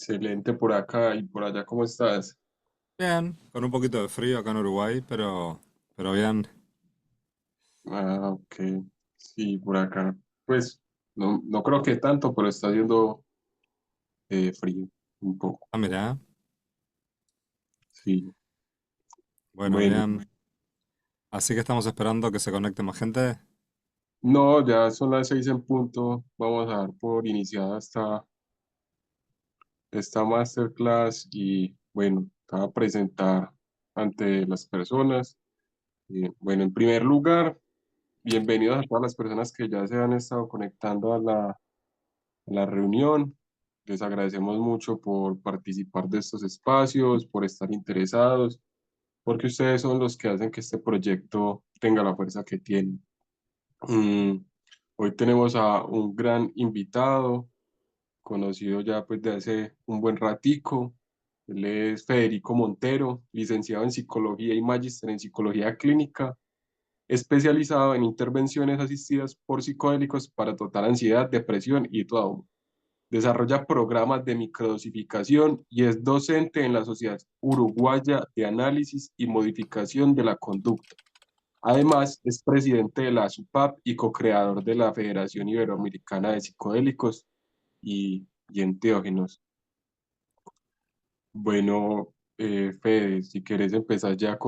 Excelente por acá y por allá, ¿cómo estás? Bien, con un poquito de frío acá en Uruguay, pero bien. Ah, ok. Sí, por acá. Pues no creo que tanto, pero está haciendo frío un poco. Ah, mirá. Sí. Bueno, Bueno, bien. Así que estamos esperando que se conecte más gente. no, ya son las 6 en punto. Vamos a dar por iniciada esta masterclass y bueno, te voy a presentar ante las personas. Bueno, en primer lugar, bienvenidos a todas las personas que ya se han estado conectando a la reunión. Les agradecemos mucho por participar de estos espacios, por estar interesados, porque ustedes son los que hacen que este proyecto tenga la fuerza que tiene. Mm, Hoy tenemos a un gran invitado, conocido ya pues de hace un buen ratico. Él es Federico Montero, licenciado en Psicología y magíster en Psicología Clínica, especializado en intervenciones asistidas por psicodélicos para tratar ansiedad, depresión y trauma. Desarrolla programas de microdosificación y es docente en la Sociedad Uruguaya de Análisis y Modificación de la Conducta. Además, es presidente de la SUPAP y co-creador de la Federación Iberoamericana de Psicodélicos y Enteógenos. Bueno, Fede, si quieres empezar ya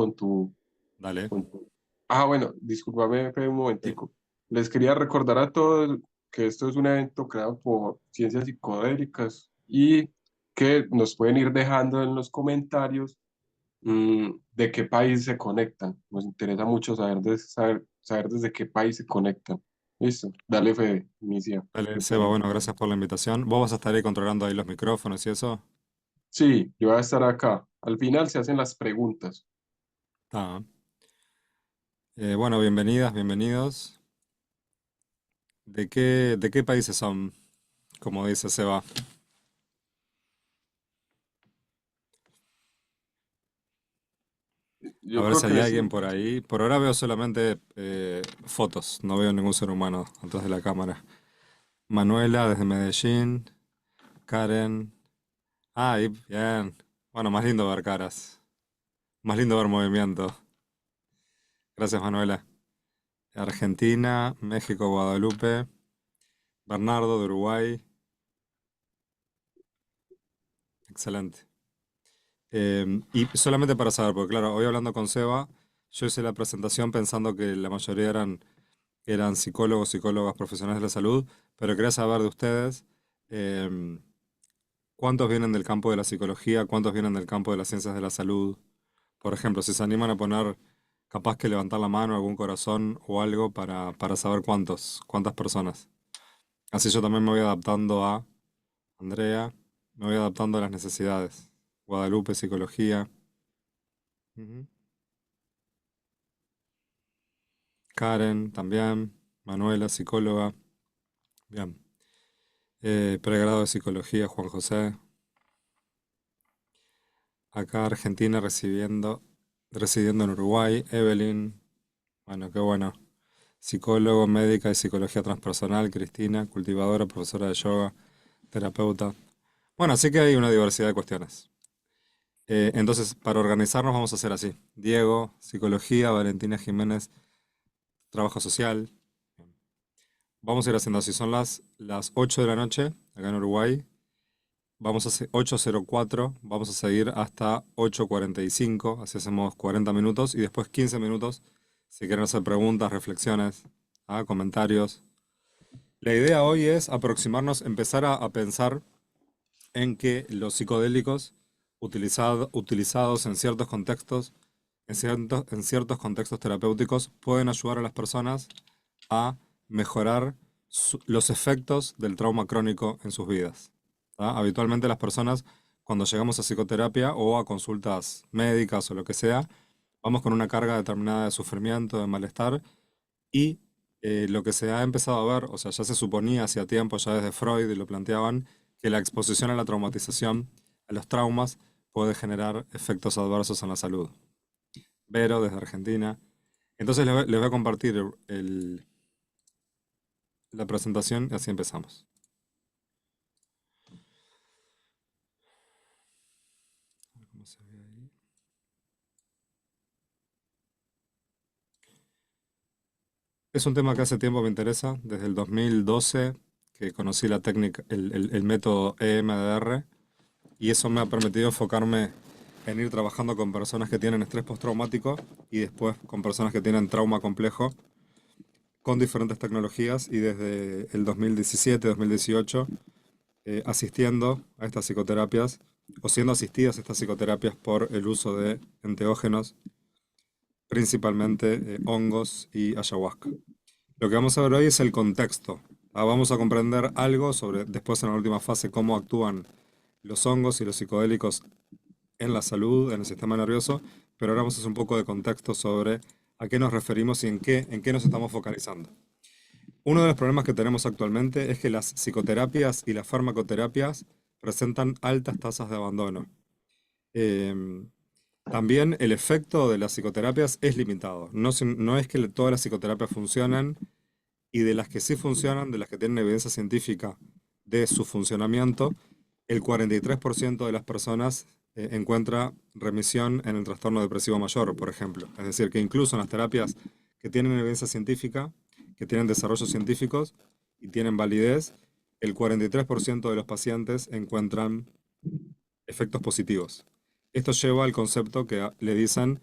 Dale. con tu... Ah, bueno, discúlpame, Fede, un Sí. momentico. Les quería recordar a todos que esto es un evento creado por Ciencias Psicodélicas y que nos pueden ir dejando en los comentarios de qué país se conectan. Nos interesa mucho saber desde qué país se conectan. Listo, dale, Fede, inicia. Dale, Seba, bueno, gracias por la invitación. ¿Vos vas a estar ahí controlando ahí los micrófonos y eso? Sí, yo voy a estar acá. Al final se hacen las preguntas. Ah. Bueno, bienvenidas, bienvenidos. ¿De qué países son? Como dice Seba. A Yo ver creo si que en hay este... alguien por ahí. Por ahora veo solamente fotos, no veo ningún ser humano atrás de la cámara. Manuela desde Medellín. Karen. Ay, bien. Bueno, más lindo ver caras. Más lindo ver movimiento. Gracias, Manuela. Argentina, México, Guadalupe. Bernardo de Uruguay. Excelente. Y solamente para saber, porque claro, hoy hablando con Seba, yo hice la presentación pensando que la mayoría eran psicólogos, psicólogas profesionales de la salud, pero quería saber de ustedes em, cuántos vienen del campo de la psicología, cuántos vienen del campo de las ciencias de la salud. Por ejemplo, si se animan a poner capaz que levantar la mano, algún corazón o algo para saber cuántas personas. Así yo también me voy adaptando a Andrea, me voy adaptando a las necesidades. Guadalupe, psicología. Ujú. Karen también. Manuela, psicóloga. Bien. Pregrado de psicología, Juan José. Acá Argentina residiendo en Uruguay. Evelyn. Bueno, qué bueno. Psicólogo, médica y psicología transpersonal, Cristina, cultivadora, profesora de yoga, terapeuta. Bueno, así que hay una diversidad de cuestiones. Entonces, para organizarnos vamos a hacer así. Diego, psicología, Valentina Jiménez, trabajo social. Vamos a ir haciendo así. Son las 8 de la noche, acá en Uruguay. Vamos a hacer 8:04, vamos a seguir hasta 8:45, así hacemos 40 minutos y después 15 minutos si quieren hacer preguntas, reflexiones, comentarios. La idea hoy es aproximarnos, empezar a pensar en que los psicodélicos utilizados en ciertos contextos, en ciertos contextos terapéuticos, pueden ayudar a las personas a mejorar los efectos del trauma crónico en sus vidas. ¿Tá? Habitualmente las personas, cuando llegamos a psicoterapia o a consultas médicas o lo que sea, vamos con una carga determinada de sufrimiento, de malestar, y lo que se ha empezado a ver, o sea, ya se suponía hacía tiempo, ya desde Freud y lo planteaban, que la exposición a la traumatización, a los traumas, puede generar efectos adversos en la salud. Vero, desde Argentina. Entonces les voy a compartir la presentación y así empezamos. Es un tema que hace tiempo me interesa, desde el 2012 que conocí la técnica, el método EMDR, y eso me ha permitido enfocarme en ir trabajando con personas que tienen estrés postraumático y después con personas que tienen trauma complejo con diferentes tecnologías y desde el 2017-2018 asistiendo a estas psicoterapias o siendo asistidas a estas psicoterapias por el uso de enteógenos, principalmente hongos y ayahuasca. Lo que vamos a ver hoy es el contexto. Vamos a comprender algo sobre, después en la última fase, cómo actúan los hongos y los psicodélicos en la salud, en el sistema nervioso, pero ahora vamos a hacer un poco de contexto sobre a qué nos referimos y en qué nos estamos focalizando. Uno de los problemas que tenemos actualmente es que las psicoterapias y las farmacoterapias presentan altas tasas de abandono. Em, También el efecto de las psicoterapias es limitado. No es que todas las psicoterapias funcionan y de las que sí funcionan, de las que tienen evidencia científica de su funcionamiento, el 43% de las personas encuentra remisión en el trastorno depresivo mayor, por ejemplo. Es decir, que incluso en las terapias que tienen evidencia científica, que tienen desarrollos científicos y tienen validez, el 43% de los pacientes encuentran efectos positivos. Esto lleva al concepto que le dicen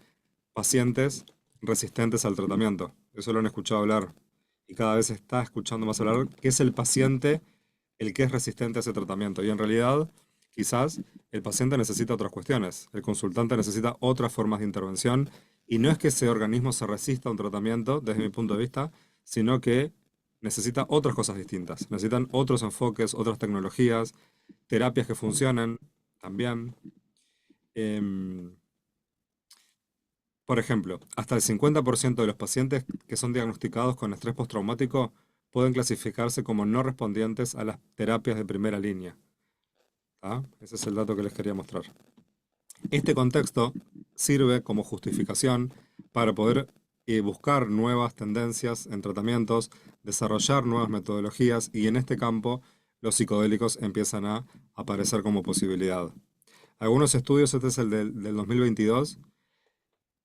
pacientes resistentes al tratamiento. Eso lo han escuchado hablar y cada vez se está escuchando más hablar que es el paciente el que es resistente a ese tratamiento. Y en realidad, quizás el paciente necesita otras cuestiones, el consultante necesita otras formas de intervención y no es que ese organismo se resista a un tratamiento, desde mi punto de vista, sino que necesita otras cosas distintas. Necesitan otros enfoques, otras tecnologías, terapias que funcionen también. Em, por ejemplo, hasta el 50% de los pacientes que son diagnosticados con estrés postraumático pueden clasificarse como no respondientes a las terapias de primera línea. ¿Tá? Ese es el dato que les quería mostrar. Este contexto sirve como justificación para poder buscar nuevas tendencias en tratamientos, desarrollar nuevas metodologías y en este campo los psicodélicos empiezan a aparecer como posibilidad. Algunos estudios, este es el del 2022,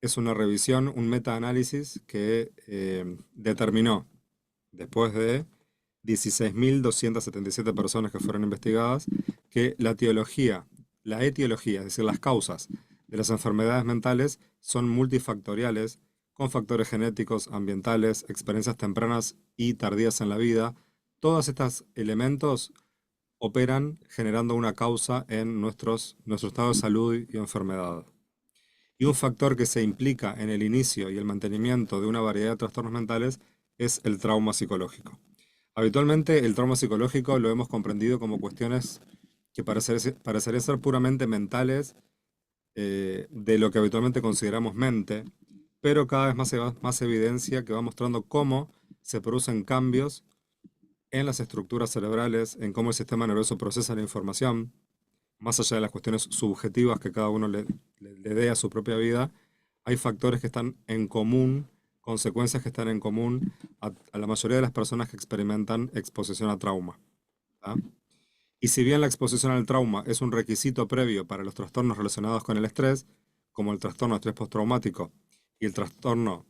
es una revisión, un metaanálisis que determinó, después de 16.277 personas que fueron investigadas, que la etiología, es decir, las causas de las enfermedades mentales son multifactoriales, con factores genéticos, ambientales, experiencias tempranas y tardías en la vida. Todos estos elementos operan generando una causa en nuestro estado de salud y enfermedad. Y un factor que se implica en el inicio y el mantenimiento de una variedad de trastornos mentales es el trauma psicológico. Habitualmente el trauma psicológico lo hemos comprendido como cuestiones que parecerían ser puramente mentales de lo que habitualmente consideramos mente, pero cada vez más evidencia que va mostrando cómo se producen cambios en las estructuras cerebrales, en cómo el sistema nervioso procesa la información, más allá de las cuestiones subjetivas que cada uno le dé a su propia vida, hay factores que están en común, consecuencias que están en común a la mayoría de las personas que experimentan exposición a trauma. ¿Tá? Y si bien la exposición al trauma es un requisito previo para los trastornos relacionados con el estrés, como el trastorno de estrés postraumático y el trastorno,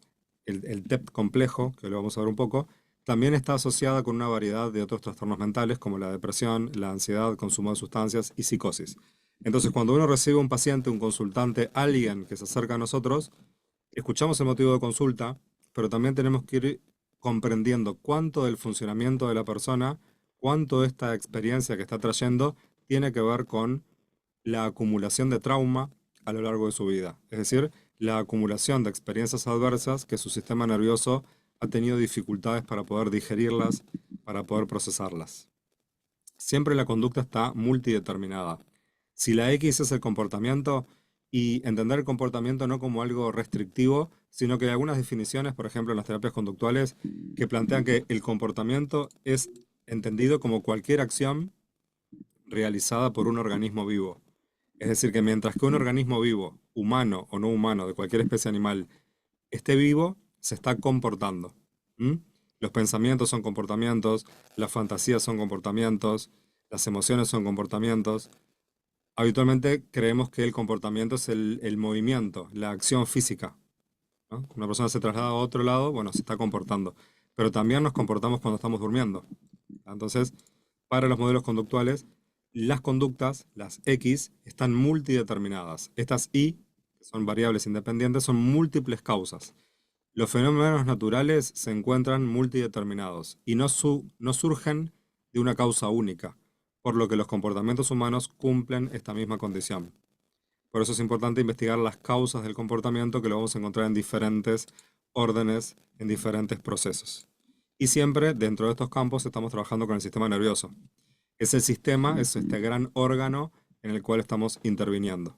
el TEP complejo, que lo vamos a ver un poco, también está asociada con una variedad de otros trastornos mentales como la depresión, la ansiedad, consumo de sustancias y psicosis. Entonces, cuando uno recibe un paciente, un consultante, alguien que se acerca a nosotros, escuchamos el motivo de consulta, pero también tenemos que ir comprendiendo cuánto del funcionamiento de la persona, cuánto de esta experiencia que está trayendo tiene que ver con la acumulación de trauma a lo largo de su vida. Es decir, la acumulación de experiencias adversas que su sistema nervioso ha tenido dificultades para poder digerirlas, para poder procesarlas. Siempre la conducta está multideterminada. Si la X es el comportamiento, y entender el comportamiento no como algo restrictivo, sino que hay algunas definiciones, por ejemplo, en las terapias conductuales, que plantean que el comportamiento es entendido como cualquier acción realizada por un organismo vivo. Es decir, que mientras que un organismo vivo, humano o no humano, de cualquier especie animal, esté vivo, se está comportando. ¿Mm? Los pensamientos son comportamientos, las fantasías son comportamientos, las emociones son comportamientos. Habitualmente creemos que el comportamiento es el movimiento, la acción física. ¿No? Una persona se traslada a otro lado, bueno, se está comportando. pero también nos comportamos cuando estamos durmiendo. Entonces, para los modelos conductuales, las conductas, las X, están multideterminadas. Estas Y, que son variables independientes, son múltiples causas. Los fenómenos naturales se encuentran multideterminados y no surgen de una causa única, por lo que los comportamientos humanos cumplen esta misma condición. Por eso es importante investigar las causas del comportamiento, que lo vamos a encontrar en diferentes órdenes, en diferentes procesos. Y siempre dentro de estos campos estamos trabajando con el sistema nervioso. Es el sistema, es este gran órgano en el cual estamos interviniendo.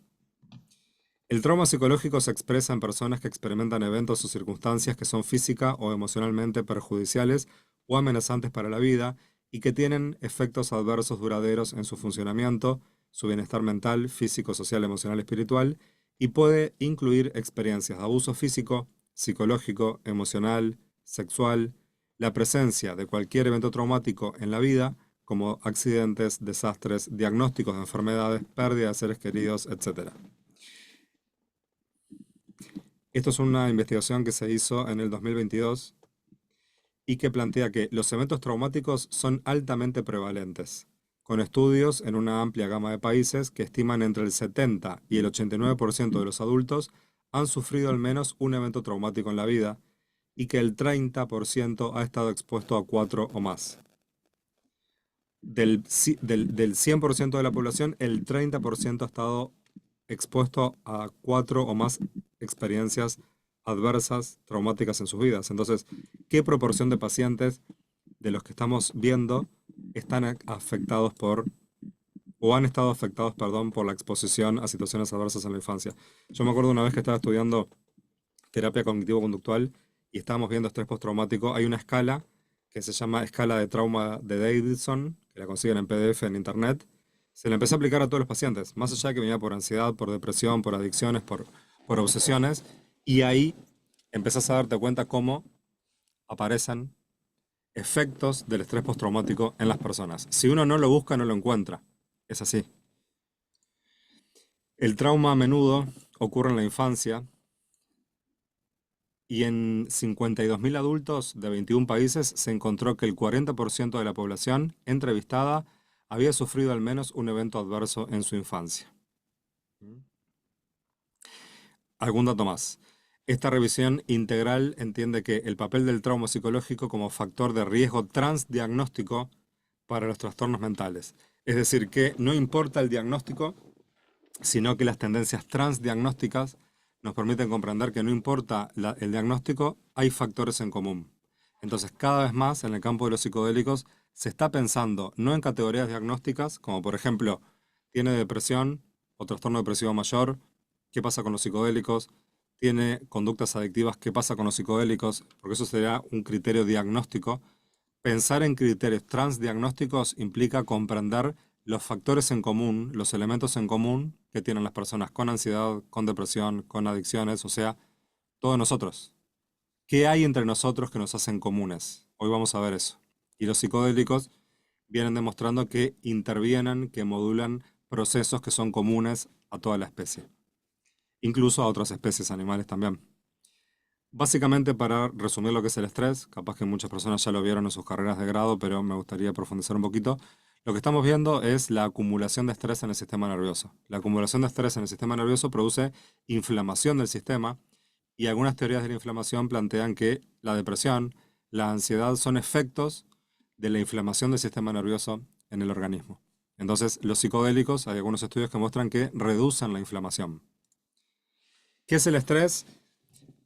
El trauma psicológico se expresa en personas que experimentan eventos o circunstancias que son física o emocionalmente perjudiciales o amenazantes para la vida y que tienen efectos adversos duraderos en su funcionamiento, su bienestar mental, físico, social, emocional, espiritual, y puede incluir experiencias de abuso físico, psicológico, emocional, sexual, la presencia de cualquier evento traumático en la vida, como accidentes, desastres, diagnósticos de enfermedades, pérdida de seres queridos, etc. Esto es una investigación que se hizo en el 2022 y que plantea que los eventos traumáticos son altamente prevalentes, con estudios en una amplia gama de países que estiman entre el 70 y el 89% de los adultos han sufrido al menos un evento traumático en la vida y que el 30% ha estado expuesto a 4 o más. Del 100% de la población, el 30% ha estado expuesto a 4 o más experiencias adversas, traumáticas en sus vidas. Entonces, ¿qué proporción de pacientes de los que estamos viendo están afectados o han estado afectados, perdón, por la exposición a situaciones adversas en la infancia? Yo me acuerdo una vez que estaba estudiando terapia cognitivo-conductual y estábamos viendo estrés postraumático. Hay una escala que se llama escala de trauma de Davidson, que la consiguen en PDF en internet. Se la empecé a aplicar a todos los pacientes, más allá de que venía por ansiedad, por depresión, por adicciones, por obsesiones, y ahí empezás a darte cuenta cómo aparecen efectos del estrés postraumático en las personas. Si uno no lo busca, no lo encuentra. Es así. El trauma a menudo ocurre en la infancia y en 52.000 adultos de 21 países se encontró que el 40% de la población entrevistada había sufrido al menos un evento adverso en su infancia. Algún dato más. Esta revisión integral entiende que el papel del trauma psicológico como factor de riesgo transdiagnóstico para los trastornos mentales. Es decir, que no importa el diagnóstico, sino que las tendencias transdiagnósticas nos permiten comprender que no importa el diagnóstico, hay factores en común. Entonces, cada vez más en el campo de los psicodélicos se está pensando no en categorías diagnósticas, como por ejemplo, tiene depresión o trastorno depresivo mayor, ¿qué pasa con los psicodélicos? Tiene conductas adictivas, ¿qué pasa con los psicodélicos? Porque eso sería un criterio diagnóstico. Pensar en criterios transdiagnósticos implica comprender los factores en común, los elementos en común que tienen las personas con ansiedad, con depresión, con adicciones, o sea, todos nosotros. ¿Qué hay entre nosotros que nos hacen comunes? Hoy vamos a ver eso. Y los psicodélicos vienen demostrando que intervienen, que modulan procesos que son comunes a toda la especie, incluso a otras especies animales también. Básicamente, para resumir lo que es el estrés, capaz que muchas personas ya lo vieron en sus carreras de grado, pero me gustaría profundizar un poquito. Lo que estamos viendo es la acumulación de estrés en el sistema nervioso. La acumulación de estrés en el sistema nervioso produce inflamación del sistema y algunas teorías de la inflamación plantean que la depresión, la ansiedad son efectos de la inflamación del sistema nervioso en el organismo. Entonces, los psicodélicos, hay algunos estudios que muestran que reducen la inflamación. ¿Qué es el estrés?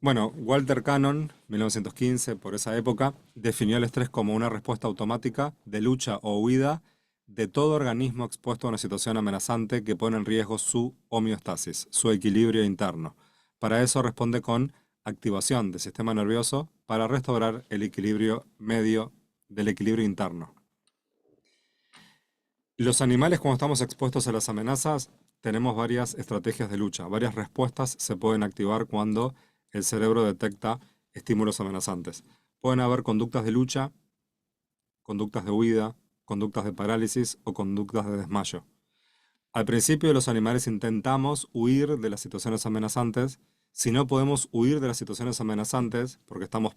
Bueno, Walter Cannon, 1915, por esa época, definió el estrés como una respuesta automática de lucha o huida de todo organismo expuesto a una situación amenazante que pone en riesgo su homeostasis, su equilibrio interno. Para eso responde con activación del sistema nervioso para restaurar el equilibrio medio del equilibrio interno. Los animales, cuando estamos expuestos a las amenazas, tenemos varias estrategias de lucha, varias respuestas se pueden activar cuando el cerebro detecta estímulos amenazantes. Pueden haber conductas de lucha, conductas de huida, conductas de parálisis o conductas de desmayo. Al principio los animales intentamos huir de las situaciones amenazantes. Si no podemos huir de las situaciones amenazantes porque estamos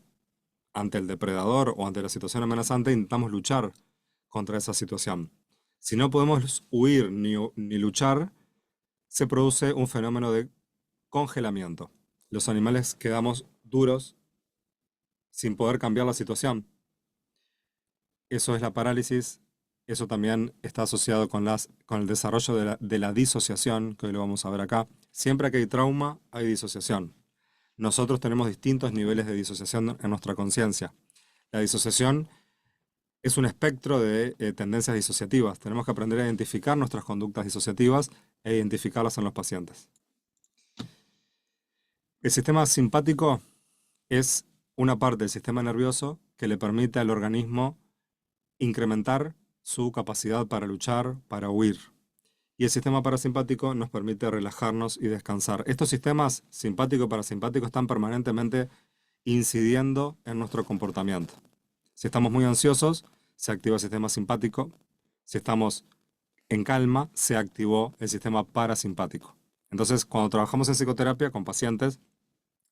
ante el depredador o ante la situación amenazante, intentamos luchar contra esa situación. Si no podemos huir ni luchar, se produce un fenómeno de congelamiento. Los animales quedamos duros sin poder cambiar la situación. Eso es la parálisis. Eso también está asociado con el desarrollo de la disociación, que hoy lo vamos a ver acá. Siempre que hay trauma, hay disociación. Nosotros tenemos distintos niveles de disociación en nuestra conciencia. La disociación es un espectro de tendencias disociativas. Tenemos que aprender a identificar nuestras conductas disociativas e identificarlas en los pacientes. El sistema simpático es una parte del sistema nervioso que le permite al organismo incrementar su capacidad para luchar, para huir. Y el sistema parasimpático nos permite relajarnos y descansar. Estos sistemas simpático y parasimpático están permanentemente incidiendo en nuestro comportamiento. Si estamos muy ansiosos, se activa el sistema simpático. Si estamos en calma, se activó el sistema parasimpático. Entonces, cuando trabajamos en psicoterapia con pacientes,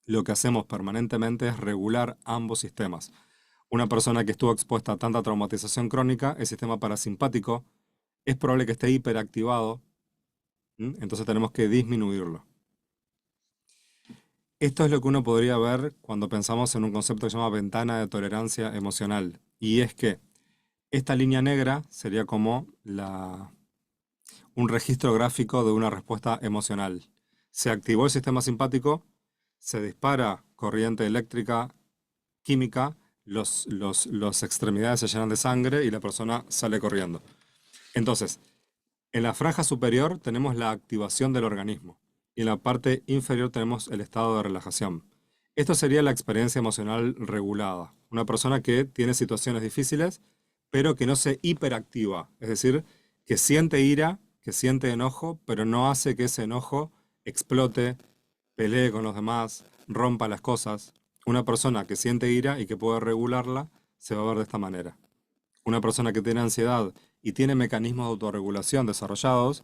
lo que hacemos permanentemente es regular ambos sistemas. Una persona que estuvo expuesta a tanta traumatización crónica, el sistema parasimpático es probable que esté hiperactivado, entonces tenemos que disminuirlo. Esto es lo que uno podría ver cuando pensamos en un concepto que se llama ventana de tolerancia emocional. Y es que esta línea negra sería como un registro gráfico de una respuesta emocional. Se activó el sistema simpático, se dispara corriente eléctrica, química, las extremidades se llenan de sangre y la persona sale corriendo. Entonces, en la franja superior tenemos la activación del organismo y en la parte inferior tenemos el estado de relajación. Esto sería la experiencia emocional regulada. Una persona que tiene situaciones difíciles, pero que no se hiperactiva. Es decir, que siente ira, que siente enojo, pero no hace que ese enojo explote, pelee con los demás, rompa las cosas. Una persona que siente ira y que puede regularla se va a ver de esta manera. Una persona que tiene ansiedad y tiene mecanismos de autorregulación desarrollados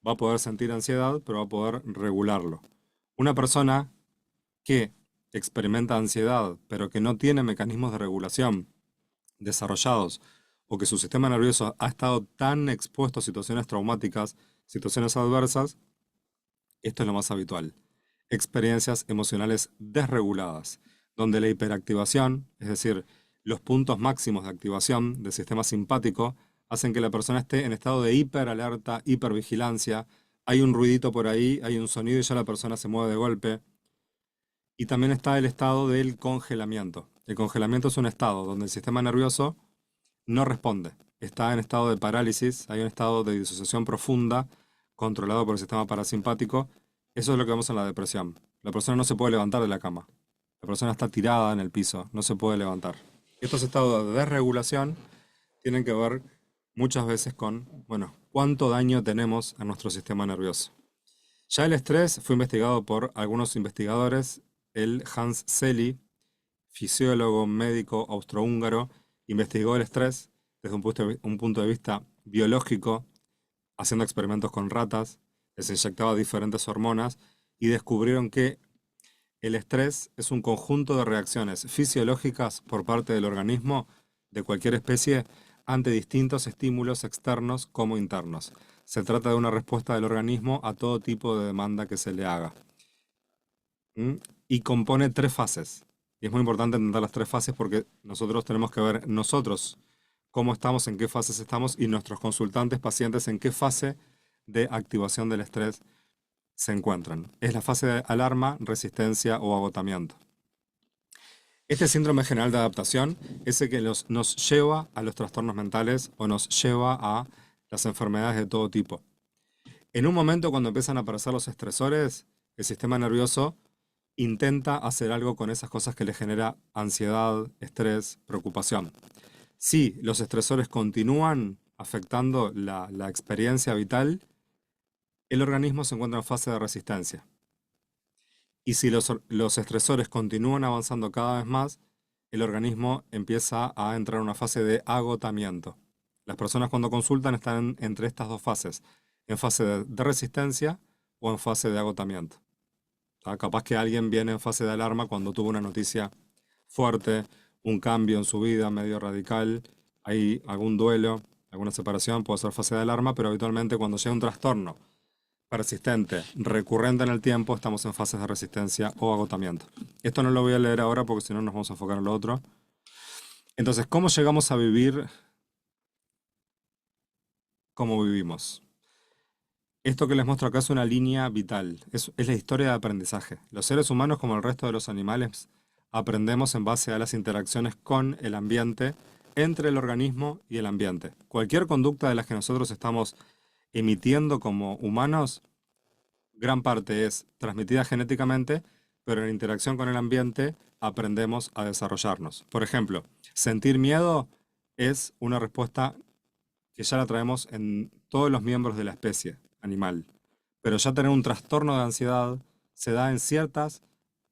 va a poder sentir ansiedad, pero va a poder regularlo. Una persona que experimenta ansiedad, pero que no tiene mecanismos de regulación desarrollados, o que su sistema nervioso ha estado tan expuesto a situaciones traumáticas, situaciones adversas, esto es lo más habitual. Experiencias emocionales desreguladas, donde la hiperactivación, es decir, los puntos máximos de activación del sistema simpático, hacen que la persona esté en estado de hiperalerta, hipervigilancia. Hay un ruidito por ahí, hay un sonido y ya la persona se mueve de golpe. Y también está el estado del congelamiento. El congelamiento es un estado donde el sistema nervioso no responde. Está en estado de parálisis, hay un estado de disociación profunda controlado por el sistema parasimpático. Eso es lo que vemos en la depresión. La persona no se puede levantar de la cama. La persona está tirada en el piso, no se puede levantar. Estos estados de desregulación tienen que ver muchas veces con, bueno, cuánto daño tenemos a nuestro sistema nervioso. Ya el estrés fue investigado por algunos investigadores. El Hans Selye, fisiólogo médico austrohúngaro, investigó el estrés desde un punto de vista biológico, haciendo experimentos con ratas, les inyectaba diferentes hormonas y descubrieron que el estrés es un conjunto de reacciones fisiológicas por parte del organismo de cualquier especie ante distintos estímulos externos como internos. Se trata de una respuesta del organismo a todo tipo de demanda que se le haga. Y compone tres fases. Y es muy importante entender las tres fases porque nosotros tenemos que ver nosotros cómo estamos, en qué fases estamos y nuestros consultantes, pacientes, en qué fase de activación del estrés se encuentran. Es la fase de alarma, resistencia o agotamiento. Este síndrome general de adaptación es el que nos lleva a los trastornos mentales o nos lleva a las enfermedades de todo tipo. En un momento cuando empiezan a aparecer los estresores, el sistema nervioso intenta hacer algo con esas cosas que le genera ansiedad, estrés, preocupación. Si los estresores continúan afectando la experiencia vital, el organismo se encuentra en fase de resistencia. Y si los estresores continúan avanzando cada vez más, el organismo empieza a entrar en una fase de agotamiento. Las personas cuando consultan están entre estas dos fases, en fase de resistencia o en fase de agotamiento. Capaz que alguien viene en fase de alarma cuando tuvo una noticia fuerte, un cambio en su vida medio radical, hay algún duelo, alguna separación, puede ser fase de alarma, pero habitualmente cuando llega un trastorno persistente, recurrente en el tiempo, estamos en fases de resistencia o agotamiento. Esto no lo voy a leer ahora porque si no nos vamos a enfocar en lo otro. Entonces, ¿cómo llegamos a vivir como vivimos? Esto que les muestro acá es una línea vital, es la historia de aprendizaje. Los seres humanos, como el resto de los animales, aprendemos en base a las interacciones con el ambiente, entre el organismo y el ambiente. Cualquier conducta de las que nosotros estamos emitiendo como humanos, gran parte es transmitida genéticamente, pero en interacción con el ambiente aprendemos a desarrollarnos. Por ejemplo, sentir miedo es una respuesta que ya la traemos en todos los miembros de la especie animal. Pero ya tener un trastorno de ansiedad se da en ciertas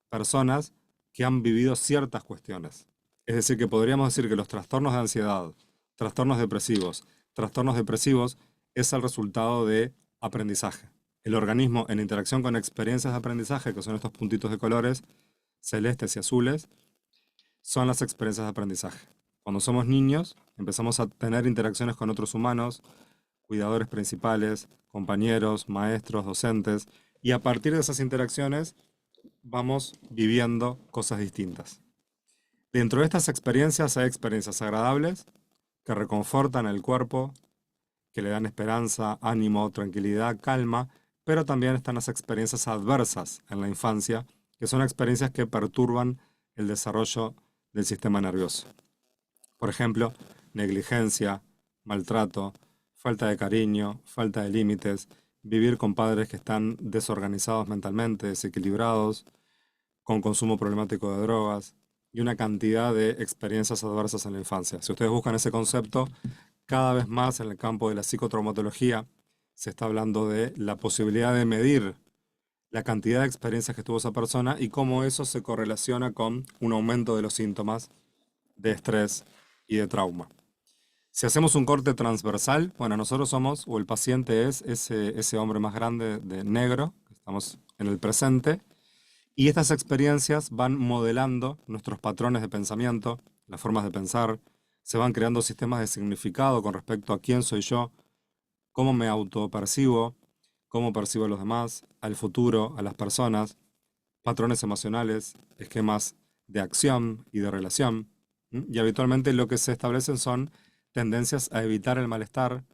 personas que han vivido ciertas cuestiones. Es decir, que podríamos decir que los trastornos de ansiedad, trastornos depresivos, es el resultado de aprendizaje. El organismo en interacción con experiencias de aprendizaje, que son estos puntitos de colores celestes y azules, son las experiencias de aprendizaje. Cuando somos niños, empezamos a tener interacciones con otros humanos, cuidadores principales, compañeros, maestros, docentes, y a partir de esas interacciones vamos viviendo cosas distintas. Dentro de estas experiencias hay experiencias agradables que reconfortan el cuerpo, que le dan esperanza, ánimo, tranquilidad, calma, pero también están las experiencias adversas en la infancia, que son experiencias que perturban el desarrollo del sistema nervioso. Por ejemplo, negligencia, maltrato, falta de cariño, falta de límites, vivir con padres que están desorganizados mentalmente, desequilibrados, con consumo problemático de drogas y una cantidad de experiencias adversas en la infancia. Si ustedes buscan ese concepto, cada vez más en el campo de la psicotraumatología se está hablando de la posibilidad de medir la cantidad de experiencias que tuvo esa persona y cómo eso se correlaciona con un aumento de los síntomas de estrés y de trauma. Si hacemos un corte transversal, bueno, nosotros somos, o el paciente es ese hombre más grande de negro, estamos en el presente, y estas experiencias van modelando nuestros patrones de pensamiento, las formas de pensar, se van creando sistemas de significado con respecto a quién soy yo, cómo me autopercibo, cómo percibo a los demás, al futuro, a las personas, patrones emocionales, esquemas de acción y de relación. Y habitualmente lo que se establecen son tendencias a evitar el malestar,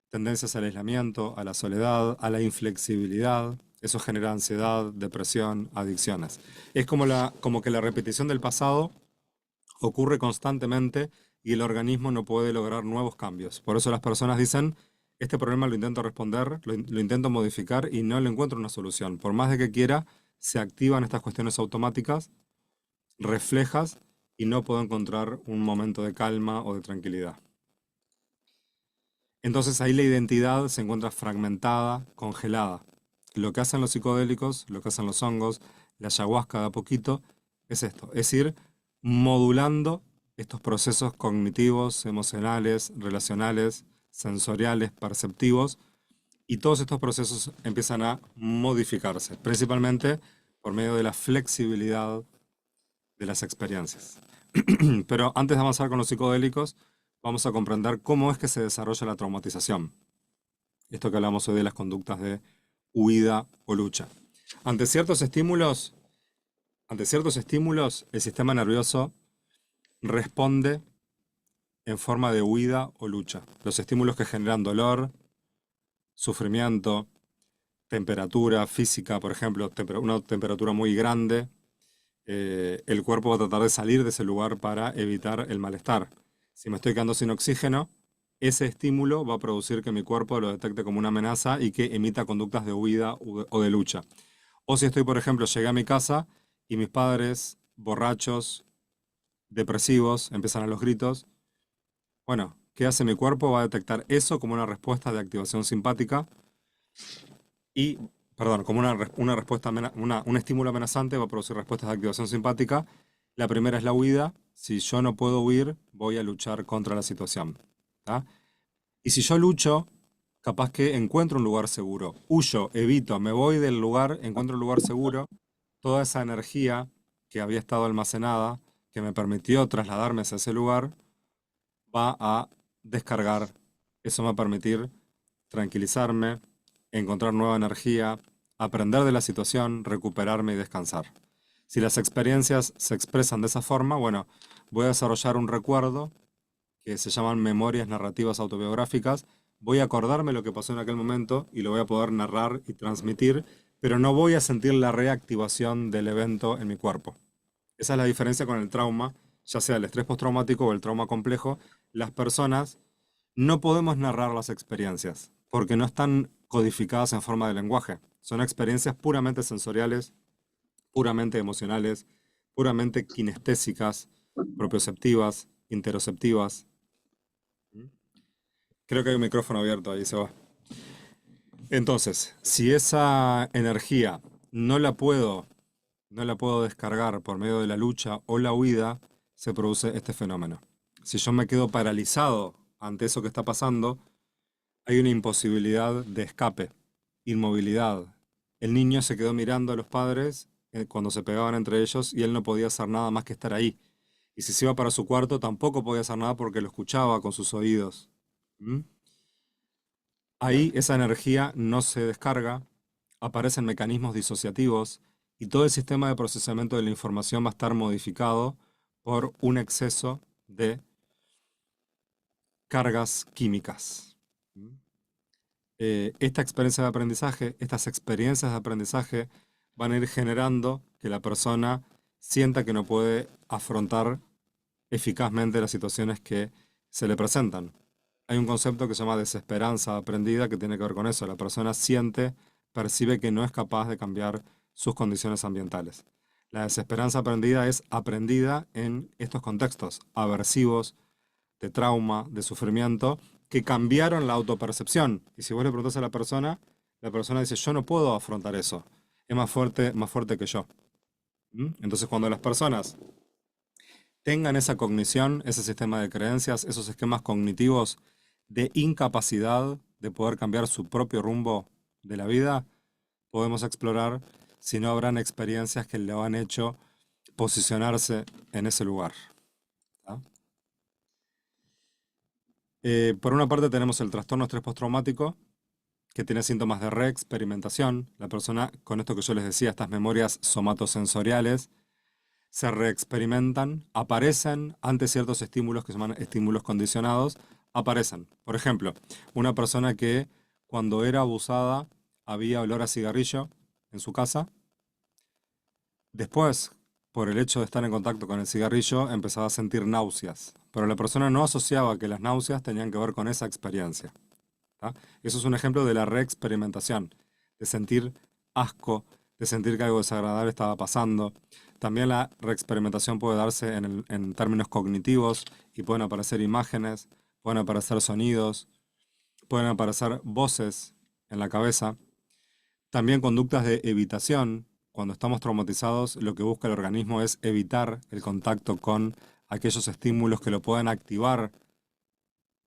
tendencias al aislamiento, a la soledad, a la inflexibilidad. Eso genera ansiedad, depresión, adicciones. Es como que la repetición del pasado ocurre constantemente y el organismo no puede lograr nuevos cambios. Por eso las personas dicen, este problema lo intento responder, lo intento modificar y no le encuentro una solución. Por más de que quiera, se activan estas cuestiones automáticas, reflejas, y no puedo encontrar un momento de calma o de tranquilidad. Entonces ahí la identidad se encuentra fragmentada, congelada. Lo que hacen los psicodélicos, lo que hacen los hongos, la ayahuasca de a poquito, es esto, es ir modulando estos procesos cognitivos, emocionales, relacionales, sensoriales, perceptivos, y todos estos procesos empiezan a modificarse, principalmente por medio de la flexibilidad de las experiencias. Pero antes de avanzar con los psicodélicos, vamos a comprender cómo es que se desarrolla la traumatización. Esto que hablamos hoy de las conductas de huida o lucha. Ante ciertos estímulos, el sistema nervioso responde en forma de huida o lucha. Los estímulos que generan dolor, sufrimiento, temperatura física, por ejemplo, una temperatura muy grande, el cuerpo va a tratar de salir de ese lugar para evitar el malestar. Si me estoy quedando sin oxígeno, ese estímulo va a producir que mi cuerpo lo detecte como una amenaza y que emita conductas de huida o de lucha. O si estoy, por ejemplo, llegué a mi casa y mis padres, borrachos, depresivos, empiezan a los gritos, bueno, ¿qué hace mi cuerpo? Va a detectar eso como una respuesta de activación simpática y, perdón, como una respuesta, un estímulo amenazante va a producir respuestas de activación simpática. La primera es la huida. Si yo no puedo huir, voy a luchar contra la situación. ¿Tá? Y si yo lucho, capaz que encuentro un lugar seguro. Huyo, evito, me voy del lugar, encuentro un lugar seguro. Toda esa energía que había estado almacenada que me permitió trasladarme hacia ese lugar va a descargar. Eso me va a permitir tranquilizarme, encontrar nueva energía, aprender de la situación, recuperarme y descansar. Si las experiencias se expresan de esa forma, bueno, voy a desarrollar un recuerdo que se llaman memorias narrativas autobiográficas. Voy a acordarme lo que pasó en aquel momento y lo voy a poder narrar y transmitir, pero no voy a sentir la reactivación del evento en mi cuerpo. Esa es la diferencia con el trauma, ya sea el estrés postraumático o el trauma complejo. Las personas no podemos narrar las experiencias porque no están codificadas en forma de lenguaje. Son experiencias puramente sensoriales, puramente emocionales, puramente kinestésicas, propioceptivas, interoceptivas. Creo que hay un micrófono abierto ahí, se va. Entonces, si esa energía no la puedo, no la puedo descargar por medio de la lucha o la huida, se produce este fenómeno. Si yo me quedo paralizado ante eso que está pasando, hay una imposibilidad de escape, inmovilidad. El niño se quedó mirando a los padres cuando se pegaban entre ellos y él no podía hacer nada más que estar ahí. Y si se iba para su cuarto tampoco podía hacer nada porque lo escuchaba con sus oídos. ¿Mm? Ahí esa energía no se descarga, aparecen mecanismos disociativos y todo el sistema de procesamiento de la información va a estar modificado por un exceso de cargas químicas. Esta experiencia de aprendizaje, estas experiencias de aprendizaje van a ir generando que la persona sienta que no puede afrontar eficazmente las situaciones que se le presentan. Hay un concepto que se llama desesperanza aprendida que tiene que ver con eso. La persona siente, percibe que no es capaz de cambiar sus condiciones ambientales. La desesperanza aprendida es aprendida en estos contextos aversivos, de trauma, de sufrimiento, que cambiaron la autopercepción. Y si vos le preguntás a la persona dice, yo no puedo afrontar eso. Es más fuerte que yo. ¿Mm? Entonces cuando las personas tengan esa cognición, ese sistema de creencias, esos esquemas cognitivos de incapacidad de poder cambiar su propio rumbo de la vida, podemos explorar si no habrán experiencias que le han hecho posicionarse en ese lugar. ¿Tá? Por una parte tenemos el trastorno estrés postraumático, que tiene síntomas de reexperimentación. La persona, con esto que yo les decía, estas memorias somatosensoriales, se reexperimentan, aparecen ante ciertos estímulos que se llaman estímulos condicionados, aparecen. Por ejemplo, una persona que cuando era abusada había olor a cigarrillo en su casa, después, por el hecho de estar en contacto con el cigarrillo, empezaba a sentir náuseas, pero la persona no asociaba que las náuseas tenían que ver con esa experiencia. ¿Tá? Eso es un ejemplo de la reexperimentación, de sentir asco, de sentir que algo desagradable estaba pasando. También la reexperimentación puede darse en términos cognitivos y pueden aparecer imágenes, pueden aparecer sonidos, pueden aparecer voces en la cabeza. También conductas de evitación. Cuando estamos traumatizados, lo que busca el organismo es evitar el contacto con aquellos estímulos que lo pueden activar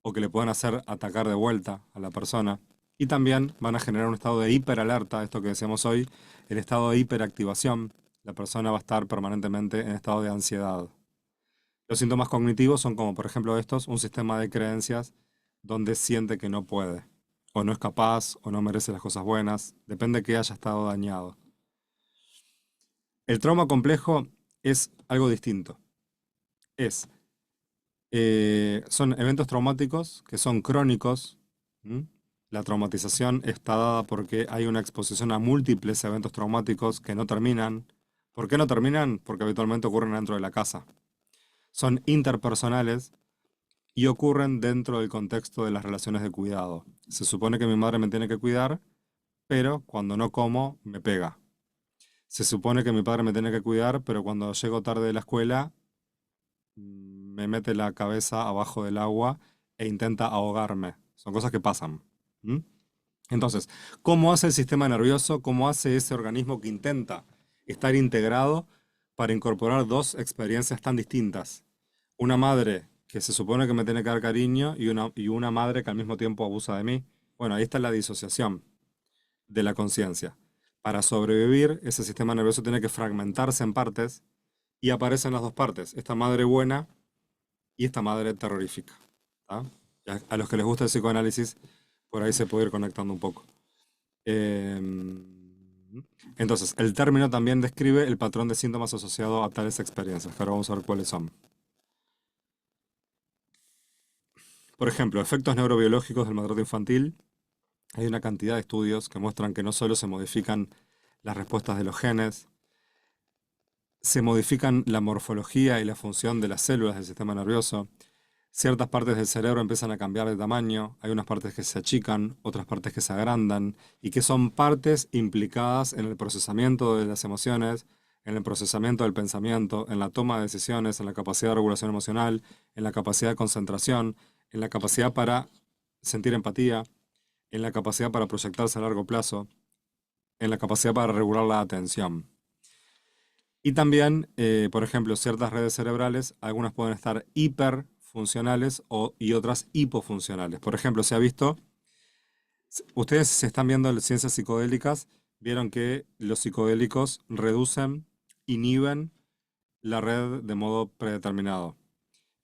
o que le pueden hacer atacar de vuelta a la persona. Y también van a generar un estado de hiperalerta, esto que decíamos hoy, el estado de hiperactivación. La persona va a estar permanentemente en estado de ansiedad. Los síntomas cognitivos son como, por ejemplo, estos, un sistema de creencias donde siente que no puede, o no es capaz, o no merece las cosas buenas, depende de que haya estado dañado. El trauma complejo es algo distinto. Es son eventos traumáticos que son crónicos. ¿Mm? La traumatización está dada porque hay una exposición a múltiples eventos traumáticos que no terminan. ¿Por qué no terminan? Porque habitualmente ocurren dentro de la casa. Son interpersonales y ocurren dentro del contexto de las relaciones de cuidado. Se supone que mi madre me tiene que cuidar, pero cuando no como, me pega. Se supone que mi padre me tiene que cuidar, pero cuando llego tarde de la escuela, me mete la cabeza abajo del agua e intenta ahogarme. Son cosas que pasan. ¿Mm? Entonces, ¿cómo hace el sistema nervioso? ¿Cómo hace ese organismo que intenta estar integrado para incorporar dos experiencias tan distintas? Una madre que se supone que me tiene que dar cariño y una madre que al mismo tiempo abusa de mí. Bueno, ahí está la disociación de la conciencia. Para sobrevivir, ese sistema nervioso tiene que fragmentarse en partes y aparecen las dos partes, esta madre buena y esta madre terrorífica. ¿Tá? A los que les gusta el psicoanálisis, por ahí se puede ir conectando un poco. Entonces, el término también describe el patrón de síntomas asociado a tales experiencias, que ahora vamos a ver cuáles son. Por ejemplo, efectos neurobiológicos del maltrato infantil. Hay una cantidad de estudios que muestran que no solo se modifican las respuestas de los genes, se modifican la morfología y la función de las células del sistema nervioso. Ciertas partes del cerebro empiezan a cambiar de tamaño, hay unas partes que se achican, otras partes que se agrandan, y que son partes implicadas en el procesamiento de las emociones, en el procesamiento del pensamiento, en la toma de decisiones, en la capacidad de regulación emocional, en la capacidad de concentración, en la capacidad para sentir empatía, en la capacidad para proyectarse a largo plazo, en la capacidad para regular la atención. Y también, por ejemplo, ciertas redes cerebrales, algunas pueden estar hiperfuncionales y otras hipofuncionales. Por ejemplo, se ha visto, ustedes se están viendo las ciencias psicodélicas, vieron que los psicodélicos reducen, inhiben la red de modo predeterminado.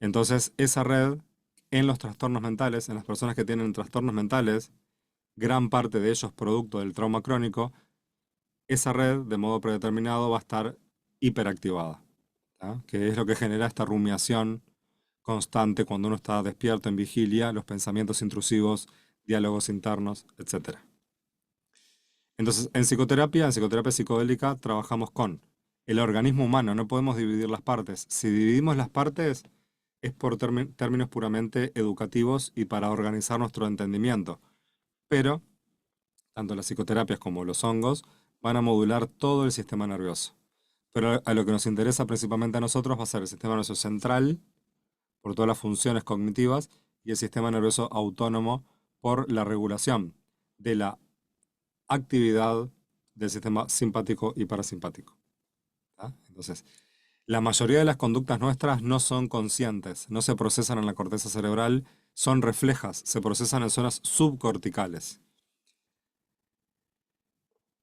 Entonces, esa red en los trastornos mentales, en las personas que tienen trastornos mentales, gran parte de ellos producto del trauma crónico, esa red de modo predeterminado va a estar hiperactivada, ¿tá? Que es lo que genera esta rumiación constante cuando uno está despierto en vigilia, los pensamientos intrusivos, diálogos internos, etc. Entonces, en psicoterapia psicodélica, trabajamos con el organismo humano, no podemos dividir las partes. Si dividimos las partes es por términos puramente educativos y para organizar nuestro entendimiento. Pero, tanto las psicoterapias como los hongos van a modular todo el sistema nervioso. Pero a lo que nos interesa principalmente a nosotros va a ser el sistema nervioso central, por todas las funciones cognitivas, y el sistema nervioso autónomo por la regulación de la actividad del sistema simpático y parasimpático. ¿Tá? Entonces, la mayoría de las conductas nuestras no son conscientes, no se procesan en la corteza cerebral, son reflejas, se procesan en zonas subcorticales.